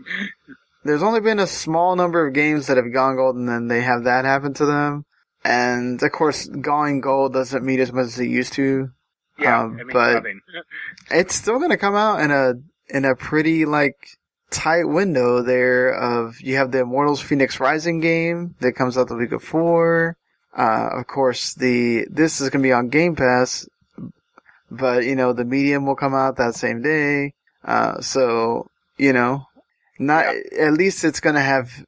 there's only been a small number of games that have gone gold, and then they have that happen to them. And of course, going gold doesn't mean as much as it used to. Yeah, it means but nothing. It's still going to come out in a pretty tight window there. Of you have the Immortals Phoenix Rising game that comes out the week before. Of course, this is going to be on Game Pass, but the Medium will come out that same day. So. At least it's going to have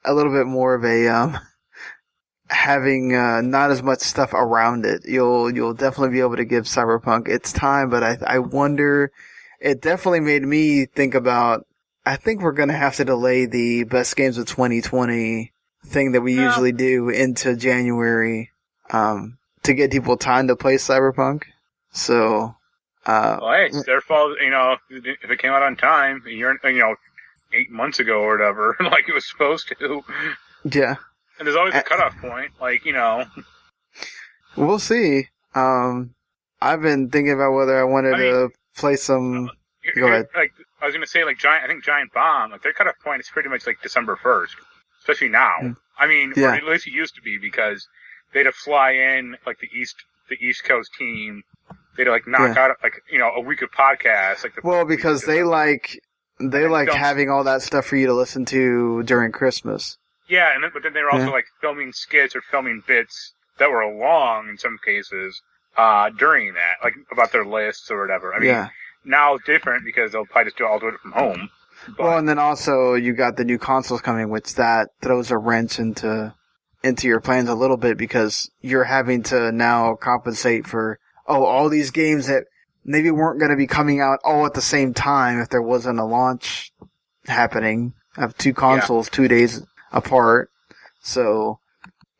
a little bit more of a, having, not as much stuff around it. You'll definitely be able to give Cyberpunk its time, but I wonder, it definitely made me think about, I think we're going to have to delay the best games of 2020 thing that we usually do into January, to get people time to play Cyberpunk. So, well, hey, it's their fault, if it came out on time, 8 months ago or whatever, like it was supposed to. Yeah. And there's always a cutoff point, We'll see. I've been thinking about whether I wanted to play some. Go ahead. Like, I was going to say, Giant Bomb, their cutoff point is pretty much December 1st, especially now. I mean, or at least it used to be, because they'd have fly in, the East Coast team. They'd knock out a week of podcasts. Because they like having all that stuff for you to listen to during Christmas. Yeah, but then they were also filming skits or filming bits that were long in some cases during that, about their lists or whatever. I mean, now it's different because they'll probably just do it from home. But, and then also you got the new consoles coming, which that throws a wrench into your plans a little bit, because you're having to now compensate for all these games that maybe weren't going to be coming out all at the same time if there wasn't a launch happening of two consoles 2 days apart. So,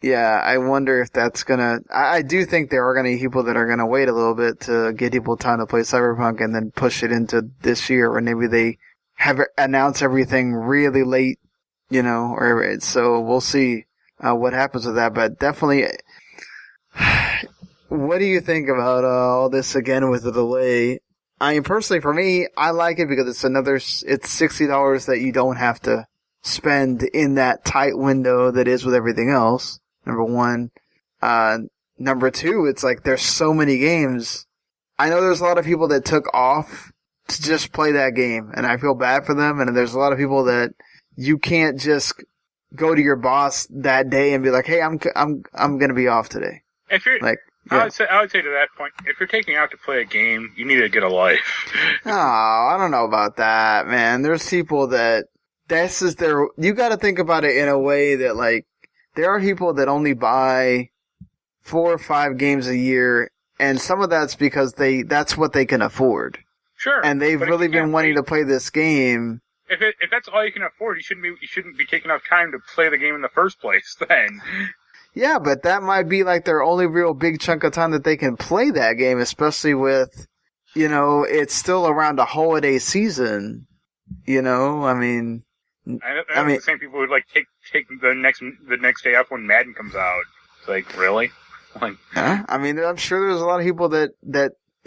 I wonder if that's going to... I do think there are going to be people that are going to wait a little bit to get people time to play Cyberpunk and then push it into this year, or maybe they have announced everything really late, or so we'll see what happens with that. But definitely... What do you think about all this again with the delay? I mean, personally, for me, I like it because it's $60 that you don't have to spend in that tight window that is with everything else. Number one. Number two, it's there's so many games. I know there's a lot of people that took off to just play that game, and I feel bad for them. And there's a lot of people that you can't just go to your boss that day and be like, "Hey, I'm gonna be off today." If you're I would say to that point, if you're taking out to play a game, you need to get a life. Oh, I don't know about that, man. There's people that this is their. You got to think about it in a way that there are people that only buy 4 or 5 games a year, and some of that's because that's what they can afford. Sure, and they've really been wanting to play this game. If that's all you can afford, you shouldn't be taking out time to play the game in the first place. Then. Yeah, but that might be their only real big chunk of time that they can play that game, especially with, it's still around a holiday season. I mean, the same people who would take the next day off when Madden comes out. It's really? I mean, I'm sure there's a lot of people that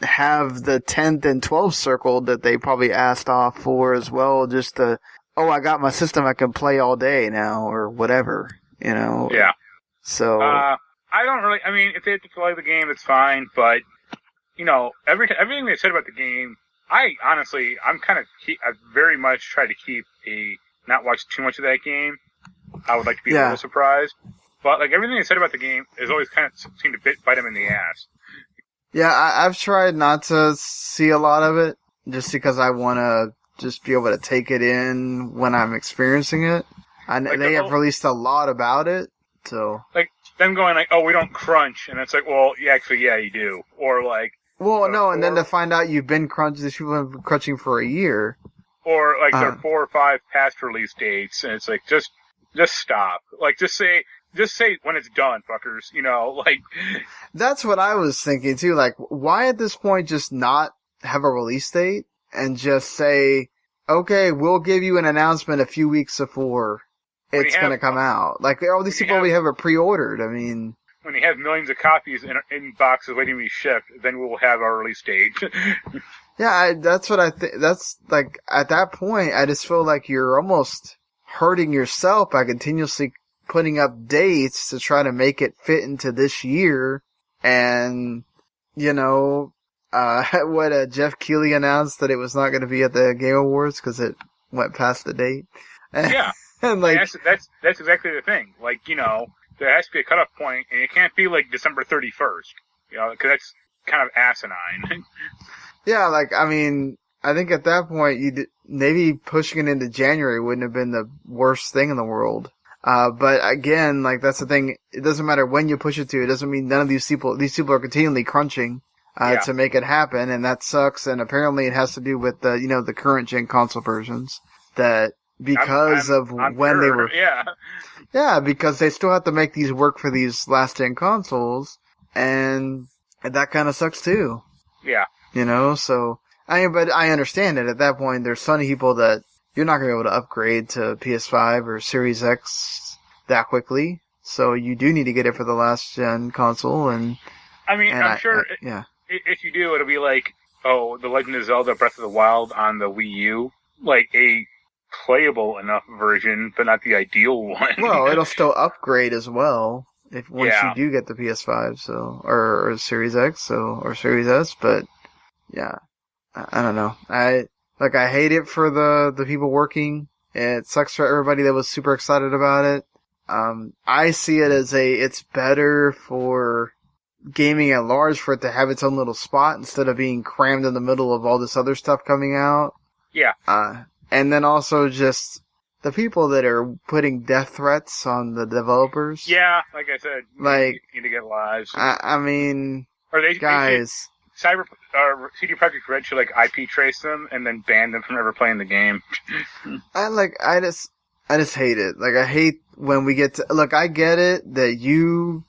have the 10th and 12th circled that they probably asked off for as well, just to, I got my system, I can play all day now, or whatever, Yeah. So I don't really. I mean, if they have to play the game, it's fine. But everything they said about the game I honestly, I'm kind of, I very much try to not watch too much of that game. I would like to be a little surprised. But, like, everything they said about the game is always kind of seemed to bite them in the ass. Yeah, I've tried not to see a lot of it, just because I want to just be able to take it in when I'm experiencing it. They have released a lot about it, so... Like, them going like, oh, we don't crunch, and it's like, well, yeah, actually, yeah, you do. Or, like... Well, no, and then to find out you've been crunching, these people have been crunching for a year. Or, like, there are 4 or 5 past release dates, and it's like, just stop. Like, just say when it's done, fuckers, you know, like... That's what I was thinking, too. Like, why at this point just not have a release date and just say, okay, we'll give you an announcement a few weeks before it's going to come out. Like, all these people already have it pre-ordered. I mean... When you have millions of copies in boxes waiting to be shipped, then we will have our release date. Yeah, that's what I think. That's, like, at that point, I just feel like you're almost hurting yourself by continuously putting up dates to try to make it fit into this year. And, you know, Jeff Keighley announced that it was not going to be at the Game Awards because it went past the date. Yeah. And like, that's exactly the thing. Like, you know, there has to be a cutoff point, and it can't be like December 31st, you know, because that's kind of asinine. Yeah, like, I mean, I think at that point, maybe pushing it into January wouldn't have been the worst thing in the world. But again, like, that's the thing. It doesn't matter when you push it to. It doesn't mean none of these people are continually crunching, to make it happen. And that sucks. And apparently it has to do with the current gen console versions that because of when they were, yeah, because they still have to make these work for these last gen consoles. And that kind of sucks too. Yeah. You know, so, but I understand it. At that point, there's some people that you're not going to be able to upgrade to PS5 or Series X that quickly. So you do need to get it for the last gen console. And I mean, I'm sure if you do, it'll be like, The Legend of Zelda Breath of the Wild on the Wii U. Like a playable enough version, but not the ideal one. Well, it'll still upgrade as well once you do get the PS5, so, or Series X, or Series S, but yeah, I don't know. I hate it for the people working. It sucks for everybody that was super excited about it. I see it as it's better for gaming at large for it to have its own little spot instead of being crammed in the middle of all this other stuff coming out. Yeah. And then also just the people that are putting death threats on the developers. Yeah, like I said, you need to get lives. I mean, guys. CD Projekt Red should IP trace them and then ban them from ever playing the game. I just hate it. Like, I hate when we get to, look, I get it that you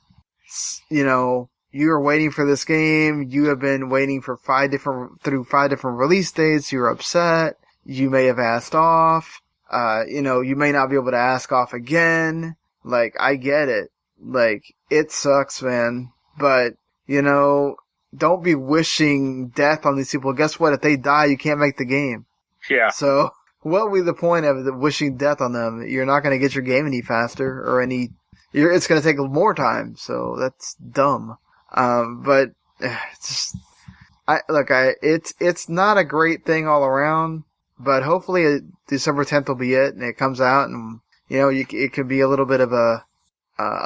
are waiting for this game. You have been waiting for 5 different release dates. You're upset. You may have asked off. You may not be able to ask off again. Like, I get it. Like, it sucks, man. But, don't be wishing death on these people. Guess what? If they die, you can't make the game. Yeah. So, what would be the point of wishing death on them? You're not going to get your game any faster or it's going to take more time. So, that's dumb. But, it's not a great thing all around, but hopefully December 10th will be it and it comes out and, it could be a little bit of a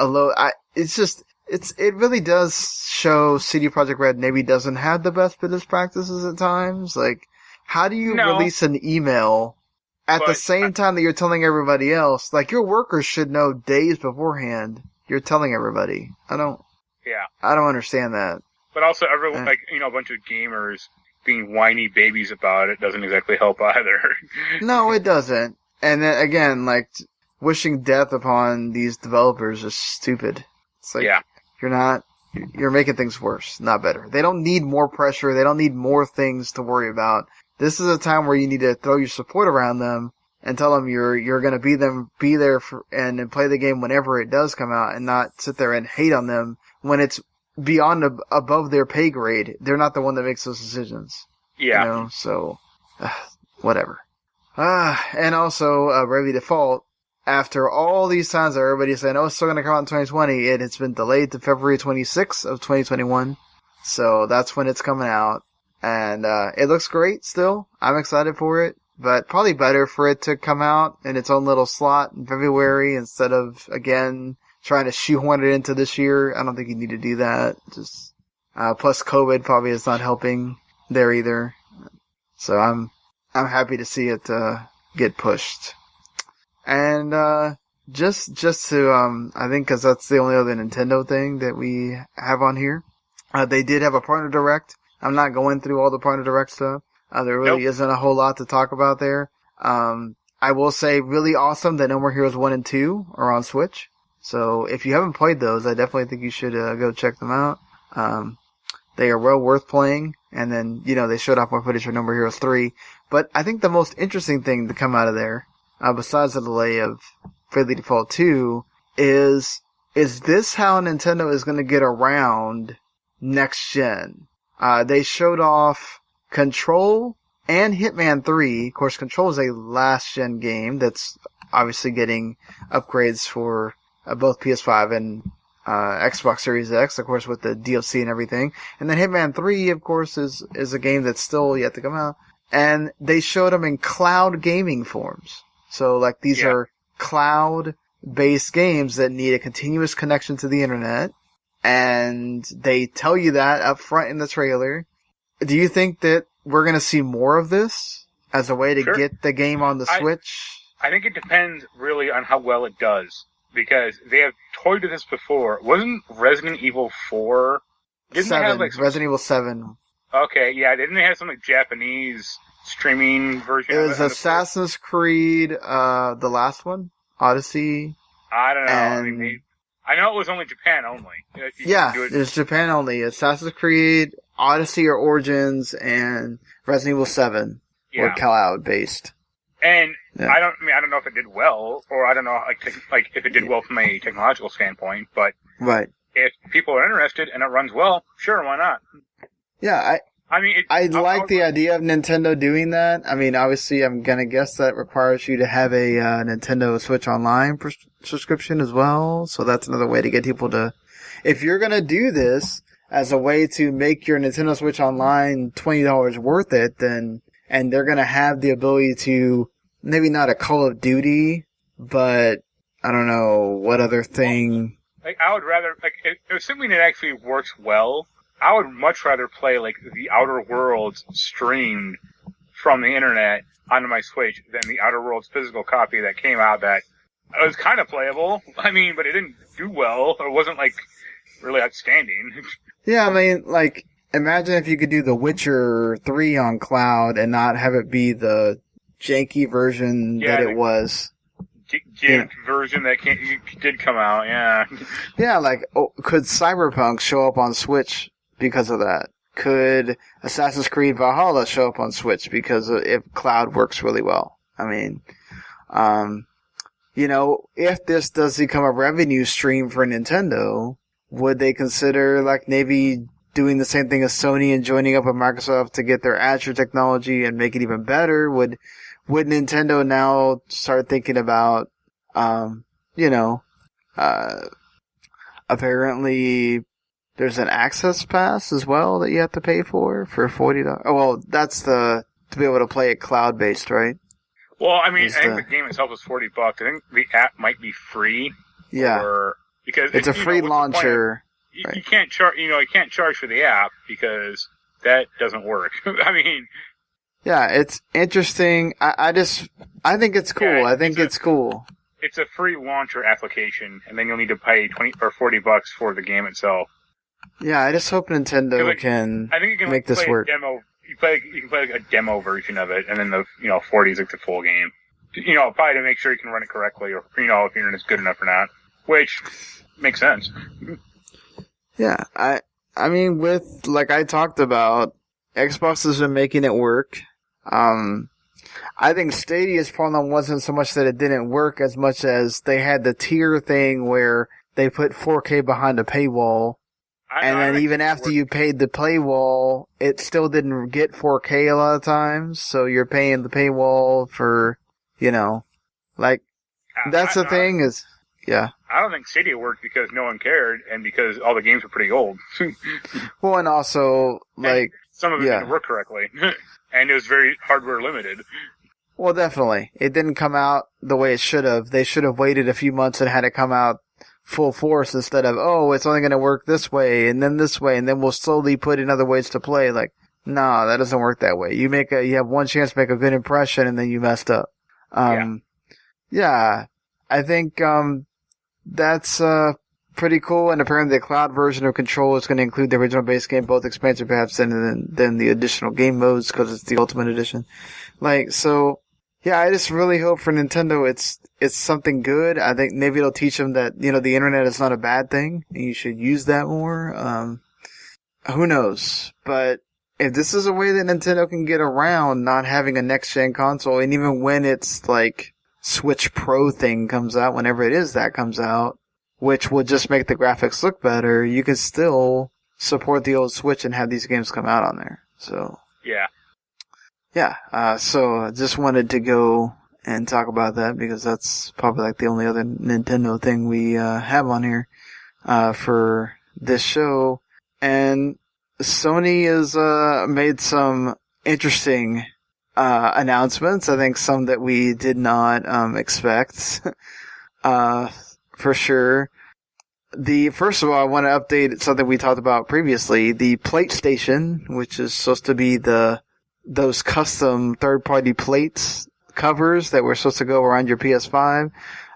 low, it really does show CD Projekt Red maybe doesn't have the best business practices at times. Like, how do you release an email at the same time that you're telling everybody else? Like, your workers should know days beforehand. You're telling everybody. I don't understand that. But also, everyone, a bunch of gamers being whiny babies about it doesn't exactly help either. No, it doesn't. And then again, wishing death upon these developers is stupid. It's like, you're making things worse, not better. They don't need more pressure. They don't need more things to worry about. This is a time where you need to throw your support around them and tell them you're going to be there and play the game whenever it does come out and not sit there and hate on them when it's above their pay grade. They're not the one that makes those decisions. Yeah. So, whatever. And also, Bravely Default, after all these times that everybody's saying, it's still going to come out in 2020, it's been delayed to February 26th of 2021. So that's when it's coming out. And it looks great still. I'm excited for it. But probably better for it to come out in its own little slot in February instead of, again, trying to shoehorn it into this year. I don't think you need to do that. Just plus COVID probably is not helping there either. So I'm happy to see it get pushed. And just to I think because that's the only other Nintendo thing that we have on here. They did have a partner direct. I'm not going through all the partner direct stuff. There really isn't a whole lot to talk about there. I will say really awesome that No More Heroes 1 and 2 are on Switch. So if you haven't played those, I definitely think you should go check them out. They are well worth playing. And then, they showed off more footage for No More Heroes 3. But I think the most interesting thing to come out of there, besides the delay of Bravely Default 2, is this how Nintendo is going to get around next gen? They showed off Control and Hitman 3. Of course, Control is a last-gen game that's obviously getting upgrades for both PS5 and Xbox Series X, of course, with the DLC and everything. And then Hitman 3, of course, is a game that's still yet to come out. And they showed them in cloud gaming forms. So, these are cloud-based games that need a continuous connection to the internet. And they tell you that up front in the trailer. Do you think that we're going to see more of this as a way to get the game on the Switch? I think it depends really on how well it does. Because they have toyed with this before. Wasn't Resident Evil 4? Didn't 7. They have Resident Evil 7. Okay, yeah. Didn't they have some Japanese streaming version It of it? was Assassin's Creed, the last one? Odyssey? I don't know. And... I know it was only Japan only. It's Japan only. Assassin's Creed, Odyssey or Origins, and Resident Evil 7 were cloud-based. And I don't know if it did well, or I don't know if it did well from a technological standpoint, but if people are interested and it runs well, sure, why not? Yeah, I like the idea of Nintendo doing that. I mean, obviously, I'm gonna guess that requires you to have a Nintendo Switch Online subscription as well. So that's another way to get people to. If you're gonna do this as a way to make your Nintendo Switch Online $20 worth it, then and they're gonna have the ability to maybe not a Call of Duty, but I don't know what other thing. I would rather assuming it actually works well. I would much rather play the Outer Worlds streamed from the internet onto my Switch than the Outer Worlds physical copy that came out that was kind of playable. I mean, but it didn't do well or wasn't really outstanding. Yeah, I mean, imagine if you could do The Witcher 3 on cloud and not have it be the janky version that it was. Version that did come out, yeah. Yeah, could Cyberpunk show up on Switch because of that? Could Assassin's Creed Valhalla show up on Switch because if cloud works really well? I mean, if this does become a revenue stream for Nintendo, would they consider maybe doing the same thing as Sony and joining up with Microsoft to get their Azure technology and make it even better? Would Nintendo now start thinking about, apparently there's an access pass as well that you have to pay for $40. Oh, well, that's to be able to play it cloud-based, right? Well, I mean, I think the game itself is $40. I think the app might be free. Yeah. Because it's a free launcher. You can't charge, you can't charge for the app because that doesn't work. I mean. Yeah, it's interesting. I think it's cool. Yeah, I think it's cool. It's a free launcher application, and then you'll need to pay $20 or $40 for the game itself. Yeah, I just hope Nintendo can make this work. You can play a demo version of it, and then the 40 is the full game. Probably to make sure you can run it correctly, or if your internet's good enough or not, which makes sense. Yeah, I mean, with I talked about, Xbox has been making it work. I think Stadia's problem wasn't so much that it didn't work as much as they had the tier thing where they put 4K behind a paywall. And then even after you paid the paywall, it still didn't get 4K a lot of times. So you're paying the paywall for, that's the thing is, yeah. I don't think Stadia worked because no one cared and because all the games were pretty old. Well, and also, some of it didn't work correctly. And it was very hardware limited. Well, definitely. It didn't come out the way it should have. They should have waited a few months and had it come out full force instead of, oh, it's only going to work this way, and then we'll slowly put in other ways to play. Like, no, that doesn't work that way. You have one chance to make a good impression, and then you messed up. Yeah, I think that's pretty cool. And apparently, the cloud version of Control is going to include the original base game, both expansion paths, and then the additional game modes because it's the Ultimate Edition. Like, so yeah, I just really hope for Nintendo it's something good. I think maybe it'll teach them that the internet is not a bad thing, and you should use that more. Who knows? But if this is a way that Nintendo can get around not having a next-gen console, and even when it's like Switch Pro thing comes out, whenever it is that comes out, which will just make the graphics look better, you can still support the old Switch and have these games come out on there. So so I just wanted to go and talk about that because that's probably like the only other Nintendo thing we have on here for this show. And Sony has made some interesting announcements. I think some that we did not expect for sure. First of all, I want to update something we talked about previously. The PlateStation, which is supposed to be those custom third-party plates covers that were supposed to go around your PS5.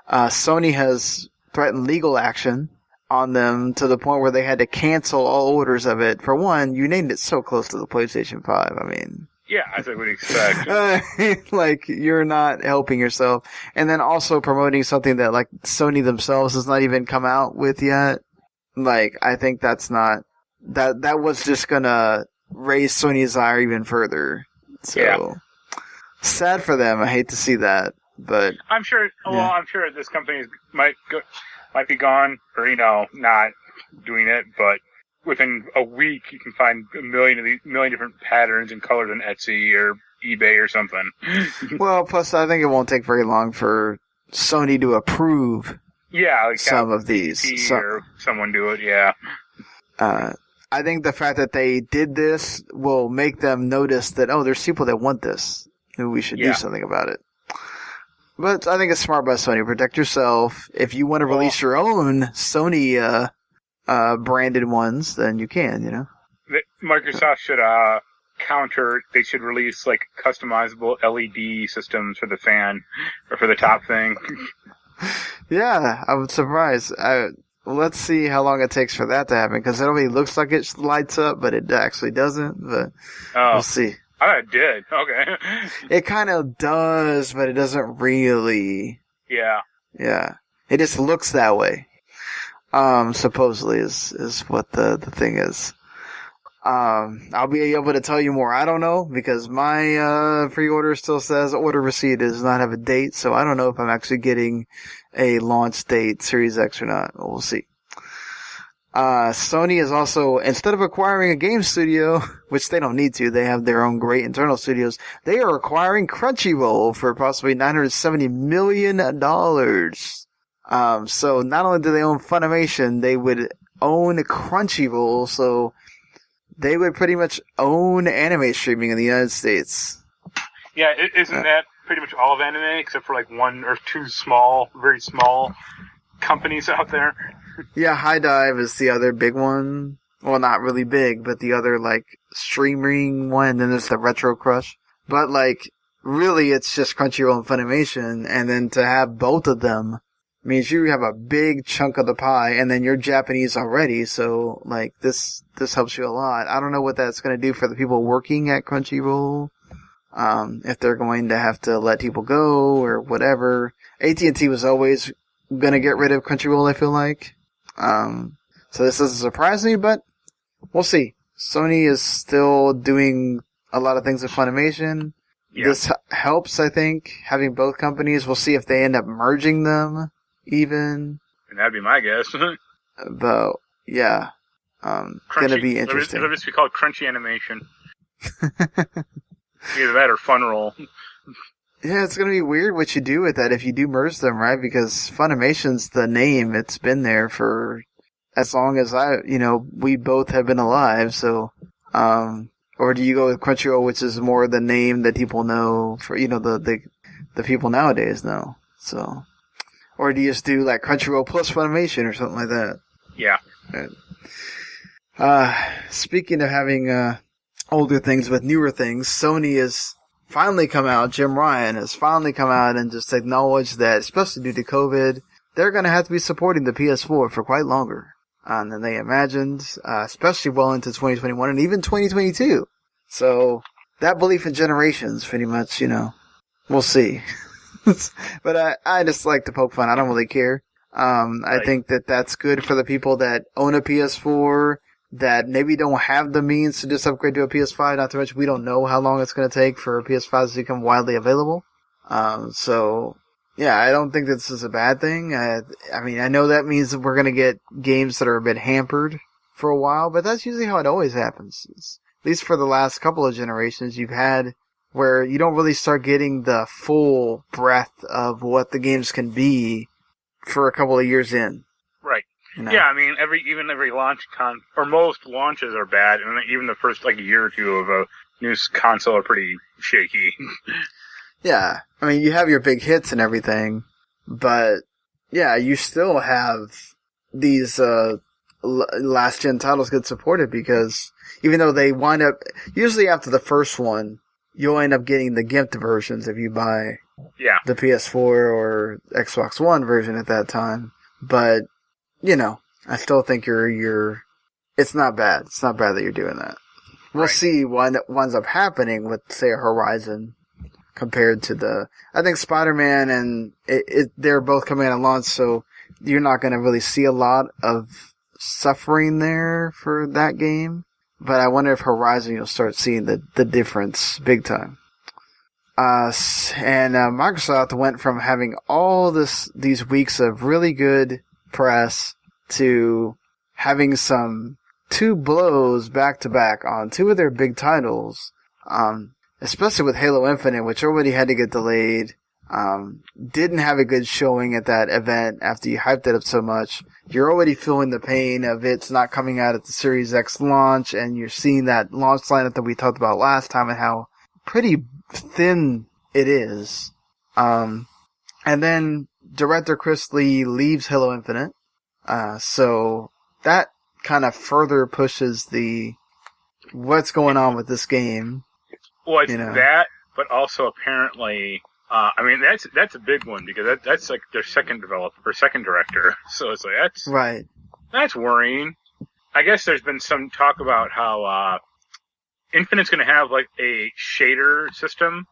Sony has threatened legal action on them to the point where they had to cancel all orders of it. For one, you named it so close to the PlayStation 5. I mean... Yeah, as I would expect. Like, you're not helping yourself. And then also promoting something that, like, Sony themselves has not even come out with yet. Like, I think that's not... That was just gonna raise Sony's ire even further. So, sad for them. I hate to see that, but... I'm sure this company might be gone, or, not doing it, but within a week you can find a million different patterns and colors on Etsy or eBay or something. Well, plus I think it won't take very long for Sony to approve like some of these. Or someone do it, I think the fact that they did this will make them notice that, there's people that want this, and we should do something about it. But I think it's smart by Sony. Protect yourself. If you want to release your own Sony branded ones, then you can, Microsoft should counter. They should release like customizable LED systems for the fan or for the top thing. Yeah, I'm surprised. Let's see how long it takes for that to happen, because it only looks like it lights up, but it actually doesn't. But we'll see. I thought it did. Okay. It kind of does, but it doesn't really. Yeah. Yeah. It just looks that way. Supposedly is what the thing is. I'll be able to tell you more. I don't know, because my pre-order still says order receipt does not have a date, so I don't know if I'm actually getting a launch date Series X or not. We'll see. Sony is also, instead of acquiring a game studio, which they don't need to, they have their own great internal studios, they are acquiring Crunchyroll for possibly $970 million. So not only do they own Funimation, they would own Crunchyroll, so they would pretty much own anime streaming in the United States. Yeah, isn't that pretty much all of anime, except for like one or two small, very small companies out there? Yeah, High Dive is the other big one. Well, not really big, but the other, like, streaming one, and then there's the Retro Crush. But, like, really it's just Crunchyroll and Funimation, and then to have both of them means you have a big chunk of the pie, and then you're Japanese already, so, like, this helps you a lot. I don't know what that's going to do for the people working at Crunchyroll, if they're going to have to let people go, or whatever. AT&T was always going to get rid of Crunchyroll, I feel like. So this doesn't surprise me, but we'll see. Sony is still doing a lot of things with Funimation. Yeah. This helps, I think, having both companies. We'll see if they end up merging them, even. And that'd be my guess. But, yeah. Gonna be interesting. It'll just be called Crunchy Animation. Either that or Funroll. Yeah, it's gonna be weird what you do with that if you do merge them, right? Because Funimation's the name. It's been there for as long as we both have been alive, so, Or do you go with Crunchyroll, which is more the name that people know for, the people nowadays know? So, or do you just do like Crunchyroll plus Funimation or something like that? Yeah. Speaking of having older things with newer things, Sony has finally come out. Jim Ryan has finally come out and just acknowledged that, especially due to COVID, they're going to have to be supporting the PS4 for quite longer than they imagined, especially well into 2021 and even 2022. So that belief in generations, pretty much, we'll see. But I just like to poke fun. I don't really care. I think that that's good for the people that own a PS4, that maybe don't have the means to just upgrade to a PS5. Not to mention, we don't know how long it's going to take for PS5s to become widely available. So yeah, I don't think this is a bad thing. I mean, I know that means that we're going to get games that are a bit hampered for a while, but that's usually how it always happens. At least for the last couple of generations, you've had where you don't really start getting the full breadth of what the games can be for a couple of years in. Right. Yeah, I mean, every launch or most launches are bad, and even the first year or two of a new console are pretty shaky. Yeah, I mean, you have your big hits and everything, but yeah, you still have these last gen titles get supported because even though they wind up usually after the first one, you'll end up getting the gift versions if you buy the PS4 or Xbox One version at that time. But I still think it's not bad. It's not bad that you're doing that. We'll see what winds up happening with, say, a Horizon compared to I think Spider-Man and they're both coming out at launch, so you're not going to really see a lot of suffering there for that game. But I wonder if Horizon, you'll start seeing the difference big time. And Microsoft went from having all these weeks of really good press to having two blows back to back on two of their big titles, especially with Halo Infinite, which already had to get delayed. Didn't have a good showing at that event after you hyped it up so much. You're already feeling the pain of it's not coming out at the Series X launch, and you're seeing that launch lineup that we talked about last time and how pretty thin it is. And then director Chris Lee leaves Halo Infinite. So that kind of further pushes what's going on with this game. Well, it's that, but also apparently, I mean, that's a big one because that's like their second director. So it's like, that's worrying. I guess there's been some talk about how, Infinite's gonna have like a shader system.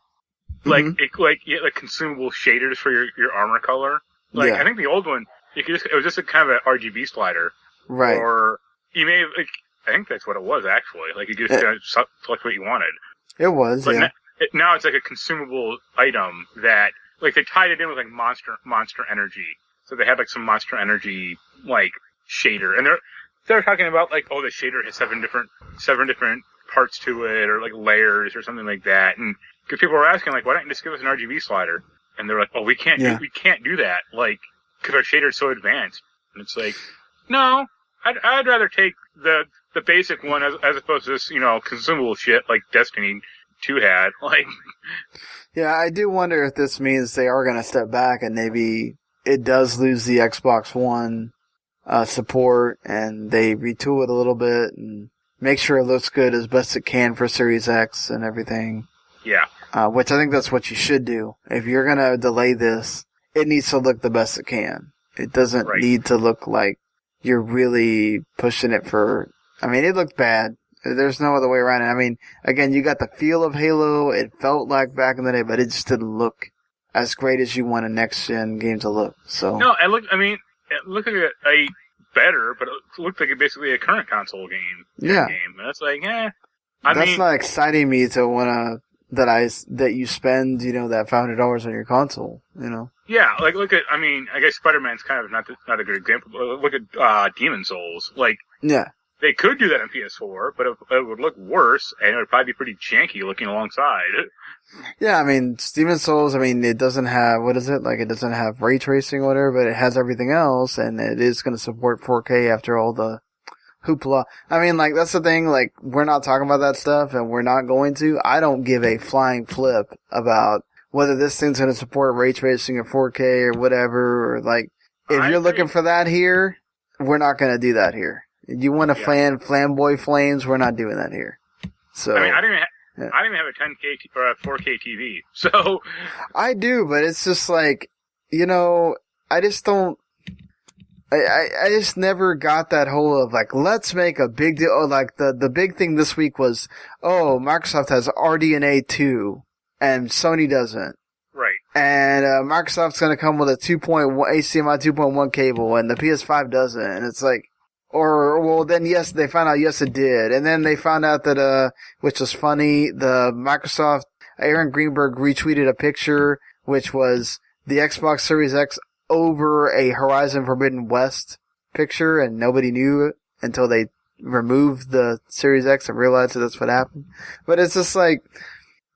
Like, like consumable shaders for your armor color. Like, I think the old one, it was just a kind of an RGB slider. Right. Or, you may have, I think that's what it was actually. Like, you just select what you wanted. It was, but now it's like a consumable item that, like, they tied it in with like Monster Energy. So they had like some Monster Energy, like, shader. And they're talking about like, the shader has seven different parts to it, or like layers or something like that. And, because people were asking, like, why don't you just give us an RGB slider? And they're like, we can't do that, like, because our shader's so advanced. And it's like, no, I'd rather take the basic one as opposed to this, consumable shit like Destiny 2 had. Like, yeah, I do wonder if this means they are going to step back and maybe it does lose the Xbox One support and they retool it a little bit and make sure it looks good as best it can for Series X and everything. Yeah. Which I think that's what you should do. If you're going to delay this, it needs to look the best it can. It doesn't need to look like you're really pushing it for... I mean, it looked bad. There's no other way around it. I mean, again, you got the feel of Halo. It felt like back in the day, but it just didn't look as great as you want a next-gen game to look. So no, it looked like a better, but it looked like basically a current console game. Yeah. Game. And it's like, That's not exciting me to want to... that you spend, that $500 on your console, Yeah, like I guess Spider-Man's kind of not a good example, but look at Demon Souls. Like, they could do that on PS4, but it would look worse, and it would probably be pretty janky looking alongside. Yeah, I mean, Demon Souls, it doesn't have, it doesn't have ray tracing or whatever, but it has everything else, and it is going to support 4K after all hoopla. I mean, like, that's the thing, like, we're not talking about that stuff, and we're not going to. I don't give a flying flip about whether this thing's going to support ray tracing or 4K or whatever, or, like, if you're looking for that here, we're not going to do that here. You want to flamboy flames, we're not doing that here. So, I mean, I don't even have a 10K or a 4K TV, so... I do, but it's just like, you know, I just don't... I just never got that whole of, like, let's make a big deal. Oh, like, the big thing this week was, oh, Microsoft has RDNA 2, and Sony doesn't. Right. And Microsoft's going to come with a HDMI 2.1 cable, and the PS5 doesn't. And it's like, then yes, they found out, yes, it did. And then they found out that, which was funny, the Microsoft, Aaron Greenberg retweeted a picture, which was the Xbox Series X over a Horizon Forbidden West picture, and nobody knew it until they removed the Series X and realized that that's what happened. But it's just like,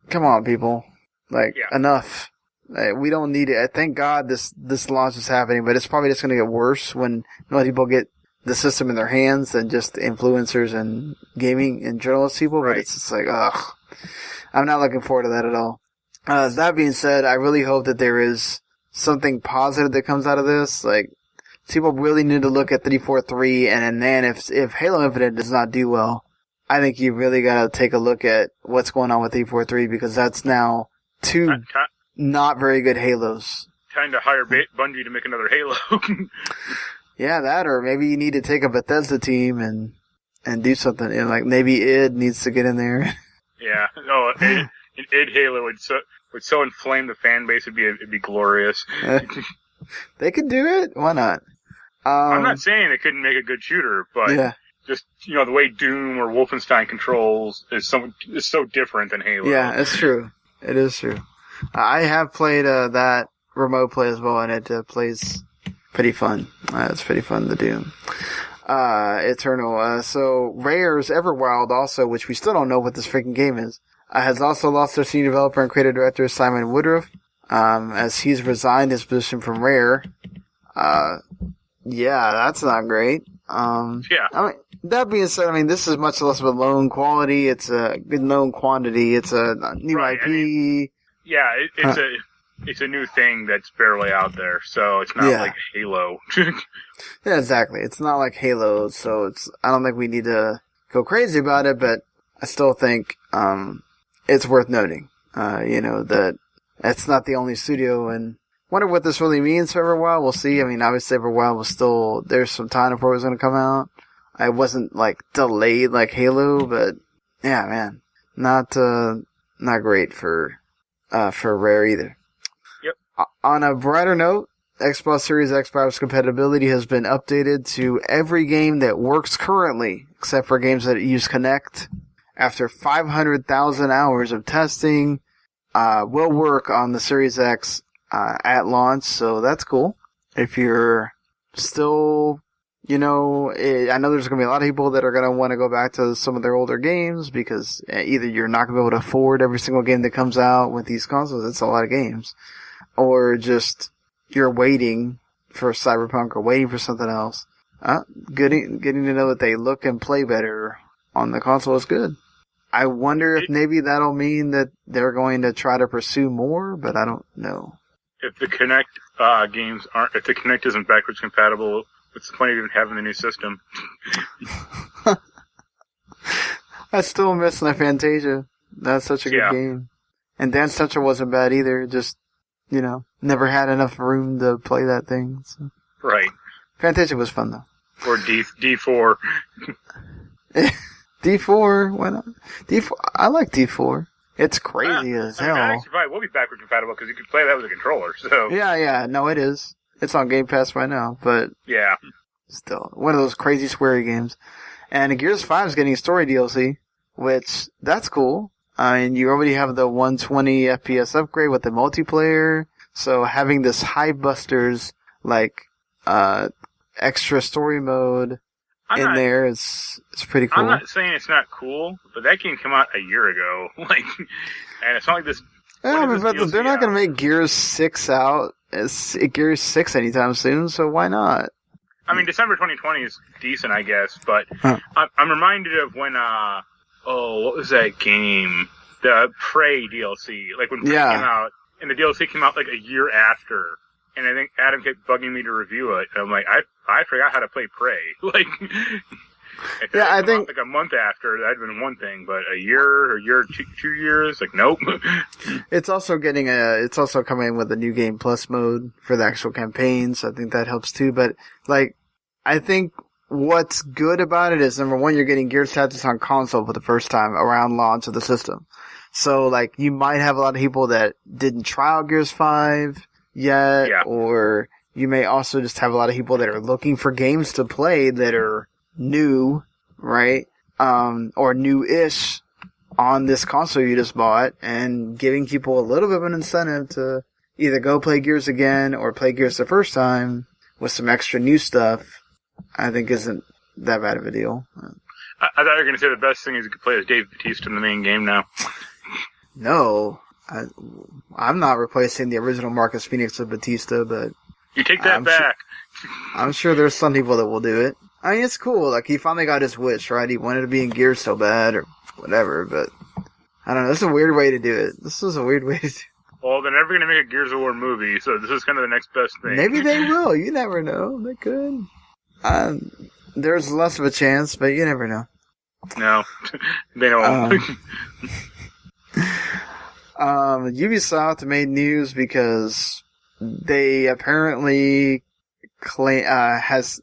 come on, people. Like, enough. Like, we don't need it. Thank God this launch is happening, but it's probably just going to get worse when more people get the system in their hands than just influencers and gaming and journalist people. Right. But it's just like, ugh. I'm not looking forward to that at all. That being said, I really hope that there is something positive that comes out of this. Like, people really need to look at 343, and then if Halo Infinite does not do well, I think you really gotta take a look at what's going on with 343, because that's now two not very good Halos. Time to hire Bungie to make another Halo. Yeah, that, or maybe you need to take a Bethesda team and do something. And like, maybe id needs to get in there. Yeah, no, id Halo would so inflame the fan base, it'd be glorious. They could do it. Why not? I'm not saying they couldn't make a good shooter, but just, you know, the way Doom or Wolfenstein controls is so different than Halo. Yeah, it's true. It is true. I have played that remote play as well, and it plays pretty fun. It's pretty fun, the Doom. Eternal. So Rare's Everwild also, which we still don't know what this freaking game is, has also lost their senior developer and creative director Simon Woodruff, as he's resigned his position from Rare. Yeah, that's not great. I mean, that being said, I mean, this is much less of a known quality. It's a good known quantity. It's a new IP. I mean, it's a new thing that's barely out there, so it's not like Halo. Yeah, exactly. It's not like Halo, so I don't think we need to go crazy about it, but I still think, it's worth noting, that it's not the only studio, and wonder what this really means for Everwild. We'll see. I mean, obviously Everwild was still, there's some time before it was going to come out. I wasn't like delayed like Halo, but yeah, man, not great for Rare either. Yep. On a brighter note, Xbox Series X backwards compatibility has been updated to every game that works currently, except for games that use Kinect. After 500,000 hours of testing, will work on the Series X at launch, so that's cool. If you're still, I know there's going to be a lot of people that are going to want to go back to some of their older games, because either you're not going to be able to afford every single game that comes out with these consoles, it's a lot of games, or just you're waiting for Cyberpunk or waiting for something else. Getting to know that they look and play better on the console is good. I wonder if maybe that'll mean that they're going to try to pursue more, but I don't know. If the Kinect if the Kinect isn't backwards compatible, what's the point of even having the new system? I still miss my Fantasia. That's such a good game. And Dance Central wasn't bad either. Just, never had enough room to play that thing. So. Right. Fantasia was fun though. Or D4. D4, why not? D4, I like D4. It's crazy as hell. I actually probably will be backward compatible because you can play that with a controller. So yeah, no, it is. It's on Game Pass right now, but yeah, still one of those crazy squarey games. And Gears 5 is getting a story DLC, which that's cool. I mean, you already have the 120 FPS upgrade with the multiplayer, so having this Hivebusters extra story mode there is pretty cool. I'm not saying it's not cool, but that game came out a year ago. And it's not like this. Yeah, but they're not going to make Gears 6 out as Gears 6 anytime soon, so why not? I mean, December 2020 is decent, I guess, but I'm reminded of when, what was that game? The Prey DLC. Like, when Prey came out, and the DLC came out, like, a year after, and I think Adam kept bugging me to review it, and I'm like, I forgot how to play Prey. Like, I think like a month after, that'd been one thing, but a year or 2 years, like, nope. It's also coming in with a new game plus mode for the actual campaign, so I think that helps too. But like, I think what's good about it is, number one, you're getting Gears Tactics on console for the first time around launch of the system. So like, you might have a lot of people that didn't try out Gears 5 yet, or you may also just have a lot of people that are looking for games to play that are new, right? Or new-ish on this console you just bought, and giving people a little bit of an incentive to either go play Gears again or play Gears the first time with some extra new stuff, I think isn't that bad of a deal. I thought you were going to say the best thing is you could play as Dave Bautista in the main game now. No, I'm not replacing the original Marcus Phoenix with Bautista, but... You take that back. I'm sure there's some people that will do it. I mean, it's cool. Like, he finally got his wish, right? He wanted to be in Gears so bad, or whatever, but... I don't know. This is a weird way to do it. This is a weird way to do it. Well, they're never going to make a Gears of War movie, so this is kind of the next best thing. Maybe they will. You never know. They could. There's less of a chance, but you never know. No. They don't. Ubisoft made news because they apparently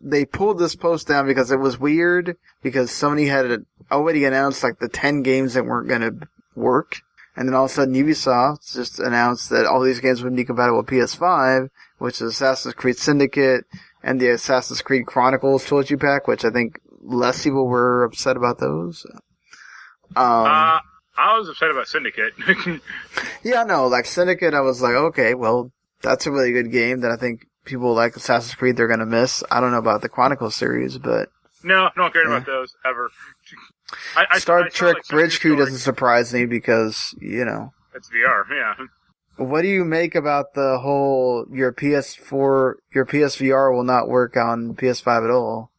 they pulled this post down because it was weird, because Sony had already announced like the 10 games that weren't going to work. And then all of a sudden Ubisoft just announced that all these games would be compatible with PS5, which is Assassin's Creed Syndicate and the Assassin's Creed Chronicles Trilogy Pack, which I think less people were upset about those. I was upset about Syndicate. Yeah, no, like Syndicate, I was like, okay, well, that's a really good game that I think people like Assassin's Creed they're gonna miss. I don't know about the Chronicles series, but... No, I don't care about those, ever. Star Trek Bridge Crew doesn't surprise me because, you know... It's VR, yeah. What do you make about the whole, your PSVR will not work on PS5 at all?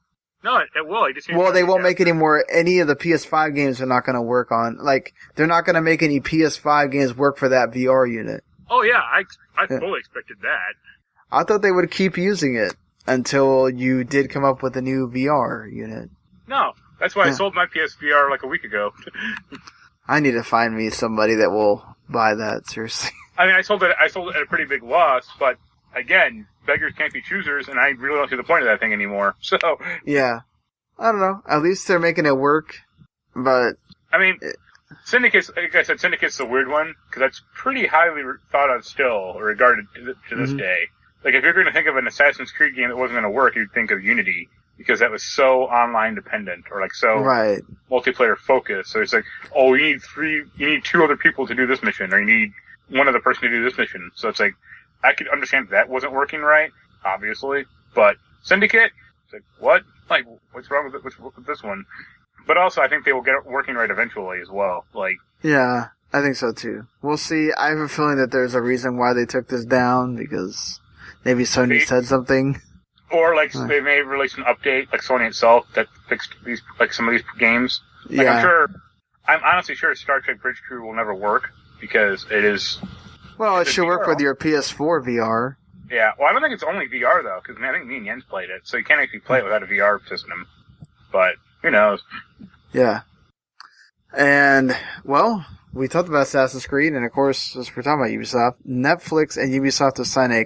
No, it will. They won't make any of the PS5 games are not going to work on, like, they're not going to make any PS5 games work for that VR unit. Oh yeah, I fully expected that. I thought they would keep using it until you did come up with a new VR unit. No, that's why I sold my PSVR like a week ago. I need to find me somebody that will buy that, seriously. I mean, I sold it at a pretty big loss, but again, beggars can't be choosers, and I really don't see the point of that thing anymore. So yeah, I don't know. At least they're making it work. But I mean, Syndicate's, like I said, Syndicate's the weird one because that's pretty highly thought of still, or regarded to this day. Like, if you're going to think of an Assassin's Creed game that wasn't going to work, you'd think of Unity, because that was so online dependent, or like so multiplayer focused. So it's like, oh, you need 2 other people to do this mission, or you need one other person to do this mission. So it's like, I could understand that wasn't working right, obviously, but Syndicate, it's like, what? Like, what's wrong with this one? But also, I think they will get it working right eventually as well. Like, yeah, I think so too. We'll see. I have a feeling that there's a reason why they took this down, because maybe Sony said something. Or like they may release an update, like Sony itself, that fixed these, like some of these games. Like, I'm honestly sure Star Trek Bridge Crew will never work, because it is... Well, it should work with your PS4 VR. Yeah, well, I don't think it's only VR, though, because I think me and Jens played it, so you can't actually play it without a VR system. But, who knows? Yeah. And, well, we talked about Assassin's Creed, and of course, as we're talking about Ubisoft, Netflix and Ubisoft have signed a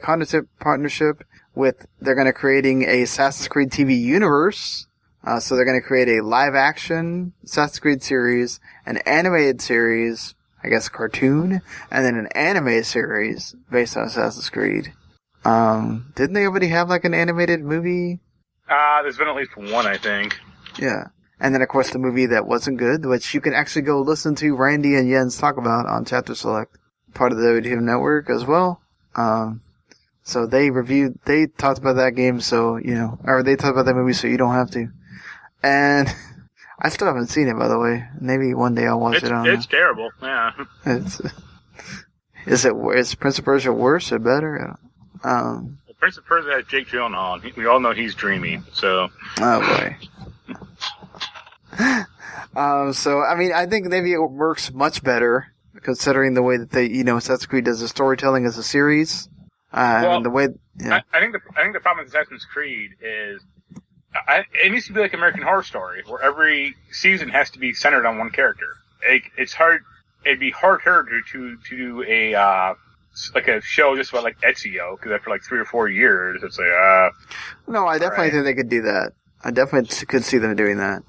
partnership with, they're going to creating a Assassin's Creed TV universe. So they're going to create a live-action Assassin's Creed series, an animated series, I guess cartoon, and then an anime series based on Assassin's Creed. Didn't they already have like an animated movie? There's been at least one, I think. Yeah. And then, of course, the movie that wasn't good, which you can actually go listen to Randy and Jens talk about on Chapter Select, part of the ODM network as well. So they talked about that game, so, you know, or they talked about that movie, so you don't have to. And I still haven't seen it, by the way. Maybe one day I'll watch it on. It's terrible, yeah. Is Prince of Persia worse or better? Prince of Persia has Jake Gyllenhaal, and we all know he's dreamy. So. Oh boy. So I mean, I think maybe it works much better considering the way that they, Assassin's Creed does the storytelling as a series. And the way. Yeah. I think the problem with Assassin's Creed is. It needs to be like American Horror Story, where every season has to be centered on one character. It's hard. It'd be harder to do a show just about like Ezio, because after like 3 or 4 years, it's like No, I definitely think they could do that. I definitely could see them doing that.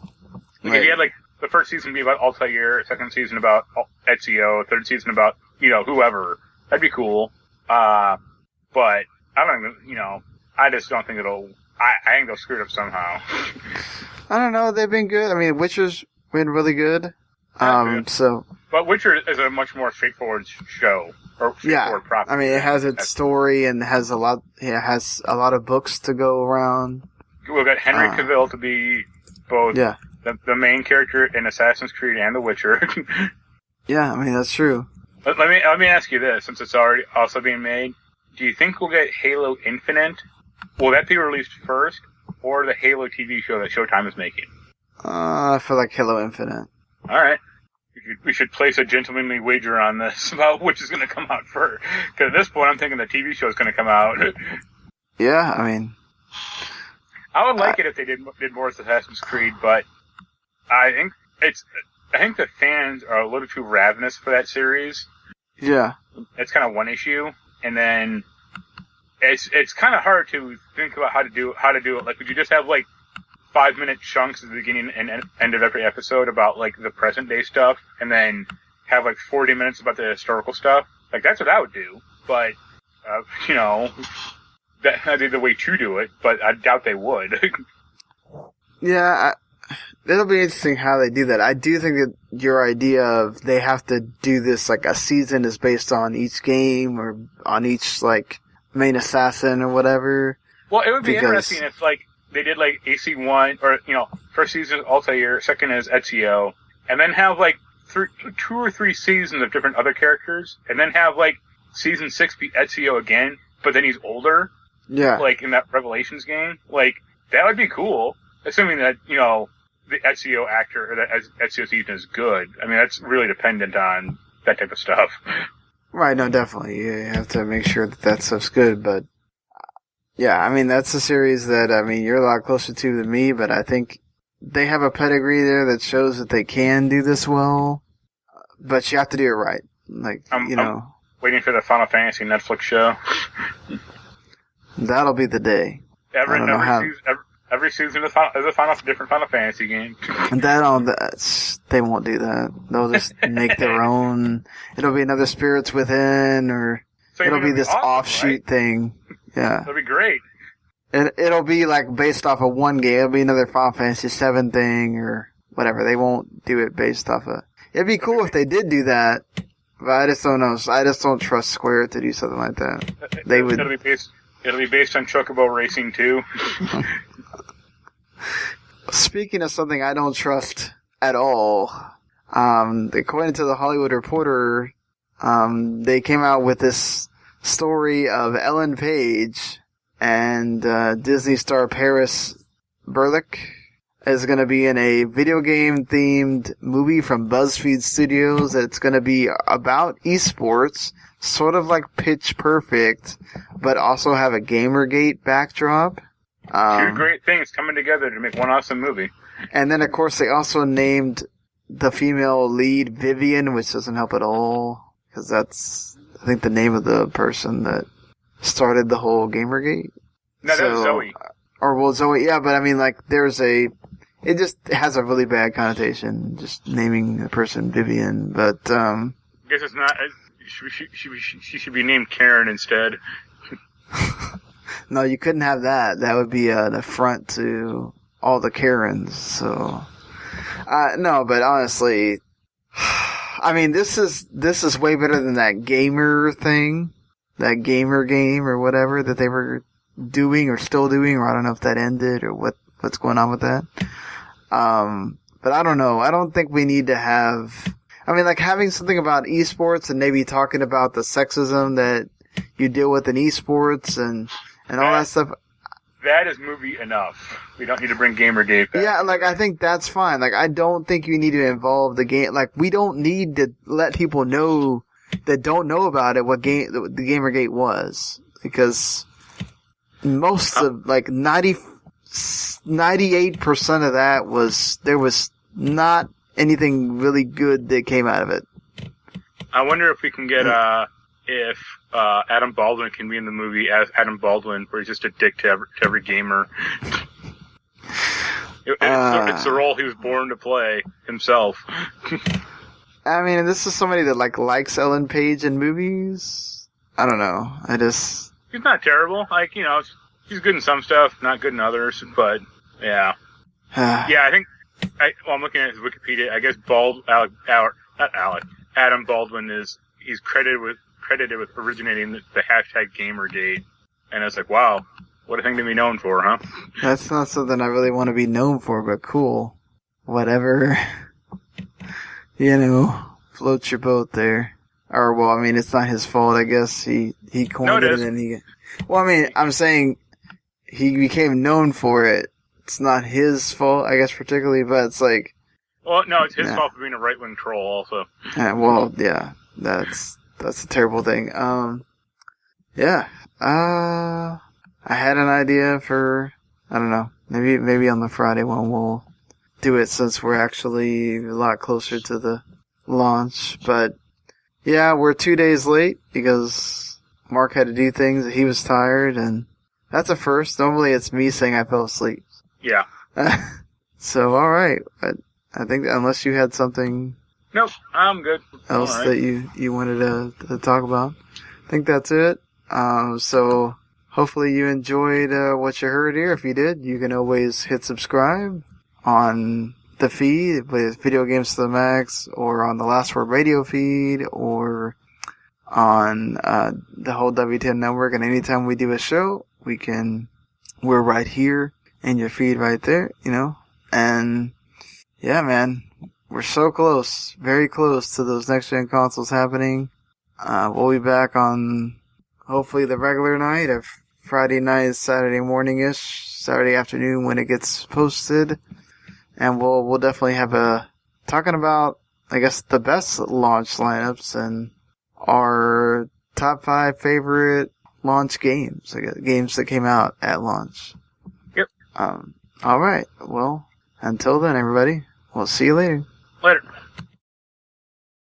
Like if you had like the first season be about Altair, second season about Ezio, third season about whoever, that'd be cool. But I don't I just don't think it'll. I think they'll screw it up somehow. I don't know. They've been good. I mean, Witcher's been really good. But Witcher is a much more straightforward show or straightforward property. I mean, it has its story and has a lot. It has a lot of books to go around. We've got Henry Cavill to be both the main character in Assassin's Creed and The Witcher. Yeah, I mean that's true. Let me ask you this, since it's already also being made. Do you think we'll get Halo Infinite? Will that be released first, or the Halo TV show that Showtime is making? I feel like Halo Infinite. All right. We should place a gentlemanly wager on this about which is going to come out first. Because at this point, I'm thinking the TV show is going to come out. Yeah, I mean... I would like it if they did more Assassin's Creed, but I think the fans are a little too ravenous for that series. Yeah. That's kind of one issue. And then... It's kind of hard to think about how to do it. Like, would you just have like 5-minute chunks at the beginning and end of every episode about like the present day stuff, and then have like 40 minutes about the historical stuff? Like that's what I would do. But that'd be the way to do it. But I doubt they would. Yeah, it'll be interesting how they do that. I do think that your idea of they have to do this like a season is based on each game or on each like main assassin or whatever. Well, it would be interesting if like they did like AC1 or first season is Altair, second is Ezio, and then have like 2 or 3 seasons of different other characters, and then have like season 6 be Ezio again, but then he's older. Yeah. Like in that Revelations game, like that would be cool, assuming that the Ezio actor or that Ezio season is good. I mean, that's really dependent on that type of stuff. Right, no, definitely. You have to make sure that stuff's good, but yeah, I mean, that's a series that, I mean, you're a lot closer to than me, but I think they have a pedigree there that shows that they can do this well, but you have to do it right. Like, I'm waiting for the Final Fantasy Netflix show. That'll be the day. Every season is a different Final Fantasy game. And they won't do that. They'll just make their own. It'll be another Spirits Within, or it'll be this awesome, offshoot thing. Yeah. It'll be great. It'll be like based off of one game. It'll be another Final Fantasy VII thing, or whatever. They won't do it based off of. It'd be cool if they did do that, but I just don't know. I just don't trust Square to do something like that. It'll be based on Chocobo Racing too. Speaking of something I don't trust at all, according to the Hollywood Reporter, they came out with this story of Ellen Page and Disney star Paris Burlick is going to be in a video game themed movie from BuzzFeed Studios. It's going to be about esports, sort of like Pitch Perfect, but also have a Gamergate backdrop. 2 great things coming together to make one awesome movie. And then, of course, they also named the female lead Vivian, which doesn't help at all, because that's, I think, the name of the person that started the whole Gamergate. No, that was Zoe. Zoe, yeah, but I mean, like, it just has a really bad connotation, just naming the person Vivian, but, I guess it's not, she should be named Karen instead. No, you couldn't have that. That would be an affront to all the Karens. So, no, but honestly, I mean, this is way better than that gamer thing, that gamer game or whatever that they were doing or still doing, or I don't know if that ended or what's going on with that. But I don't know. I don't think we need to have. I mean, like having something about esports and maybe talking about the sexism that you deal with in esports and and all that stuff. That is movie enough. We don't need to bring Gamergate back. Yeah, like, I think that's fine. Like, I don't think you need to involve the game. Like, we don't need to let people know that don't know about it what the Gamergate was. Because most of, like, 98% of that there was not anything really good that came out of it. I wonder if we can get, if Adam Baldwin can be in the movie as Adam Baldwin, where he's just a dick to every gamer. It's the role he was born to play himself. I mean, this is somebody that likes Ellen Page in movies. I don't know. He's not terrible. Like, he's good in some stuff, not good in others. But yeah, yeah. I think. I'm looking at his Wikipedia. I guess Adam Baldwin he's credited with originating the hashtag Gamergate, and it's like, wow, what a thing to be known for, huh? That's not something I really want to be known for, but cool. Whatever. Float your boat there. Or, well, I mean, it's not his fault, I guess. He coined it and well, I mean, I'm saying he became known for it. It's not his fault, I guess, particularly, but it's like... Well, no, it's his fault for being a right-wing troll, also. Well, yeah, that's a terrible thing. Yeah. I had an idea for, I don't know, maybe on the Friday one we'll do it since we're actually a lot closer to the launch. But yeah, we're 2 days late because Marc had to do things. He was tired, and that's a first. Normally it's me saying I fell asleep. Yeah. So, alright. But I think unless you had something... Nope, I'm good. Else that you wanted to talk about. I think that's it. So hopefully you enjoyed what you heard here. If you did, you can always hit subscribe on the feed with Video Games to the Max, or on the Last Word Radio feed, or on the whole W10 network. And anytime we do a show, we're right here in your feed right there, And yeah, man. We're so close, very close to those next-gen consoles happening. We'll be back on, hopefully, the regular night, or Friday night, Saturday morning-ish, Saturday afternoon when it gets posted. And we'll definitely have talking about, I guess, the best launch lineups and our top 5 favorite launch games, games that came out at launch. Yep. Alright, well, until then, everybody, we'll see you later. Later.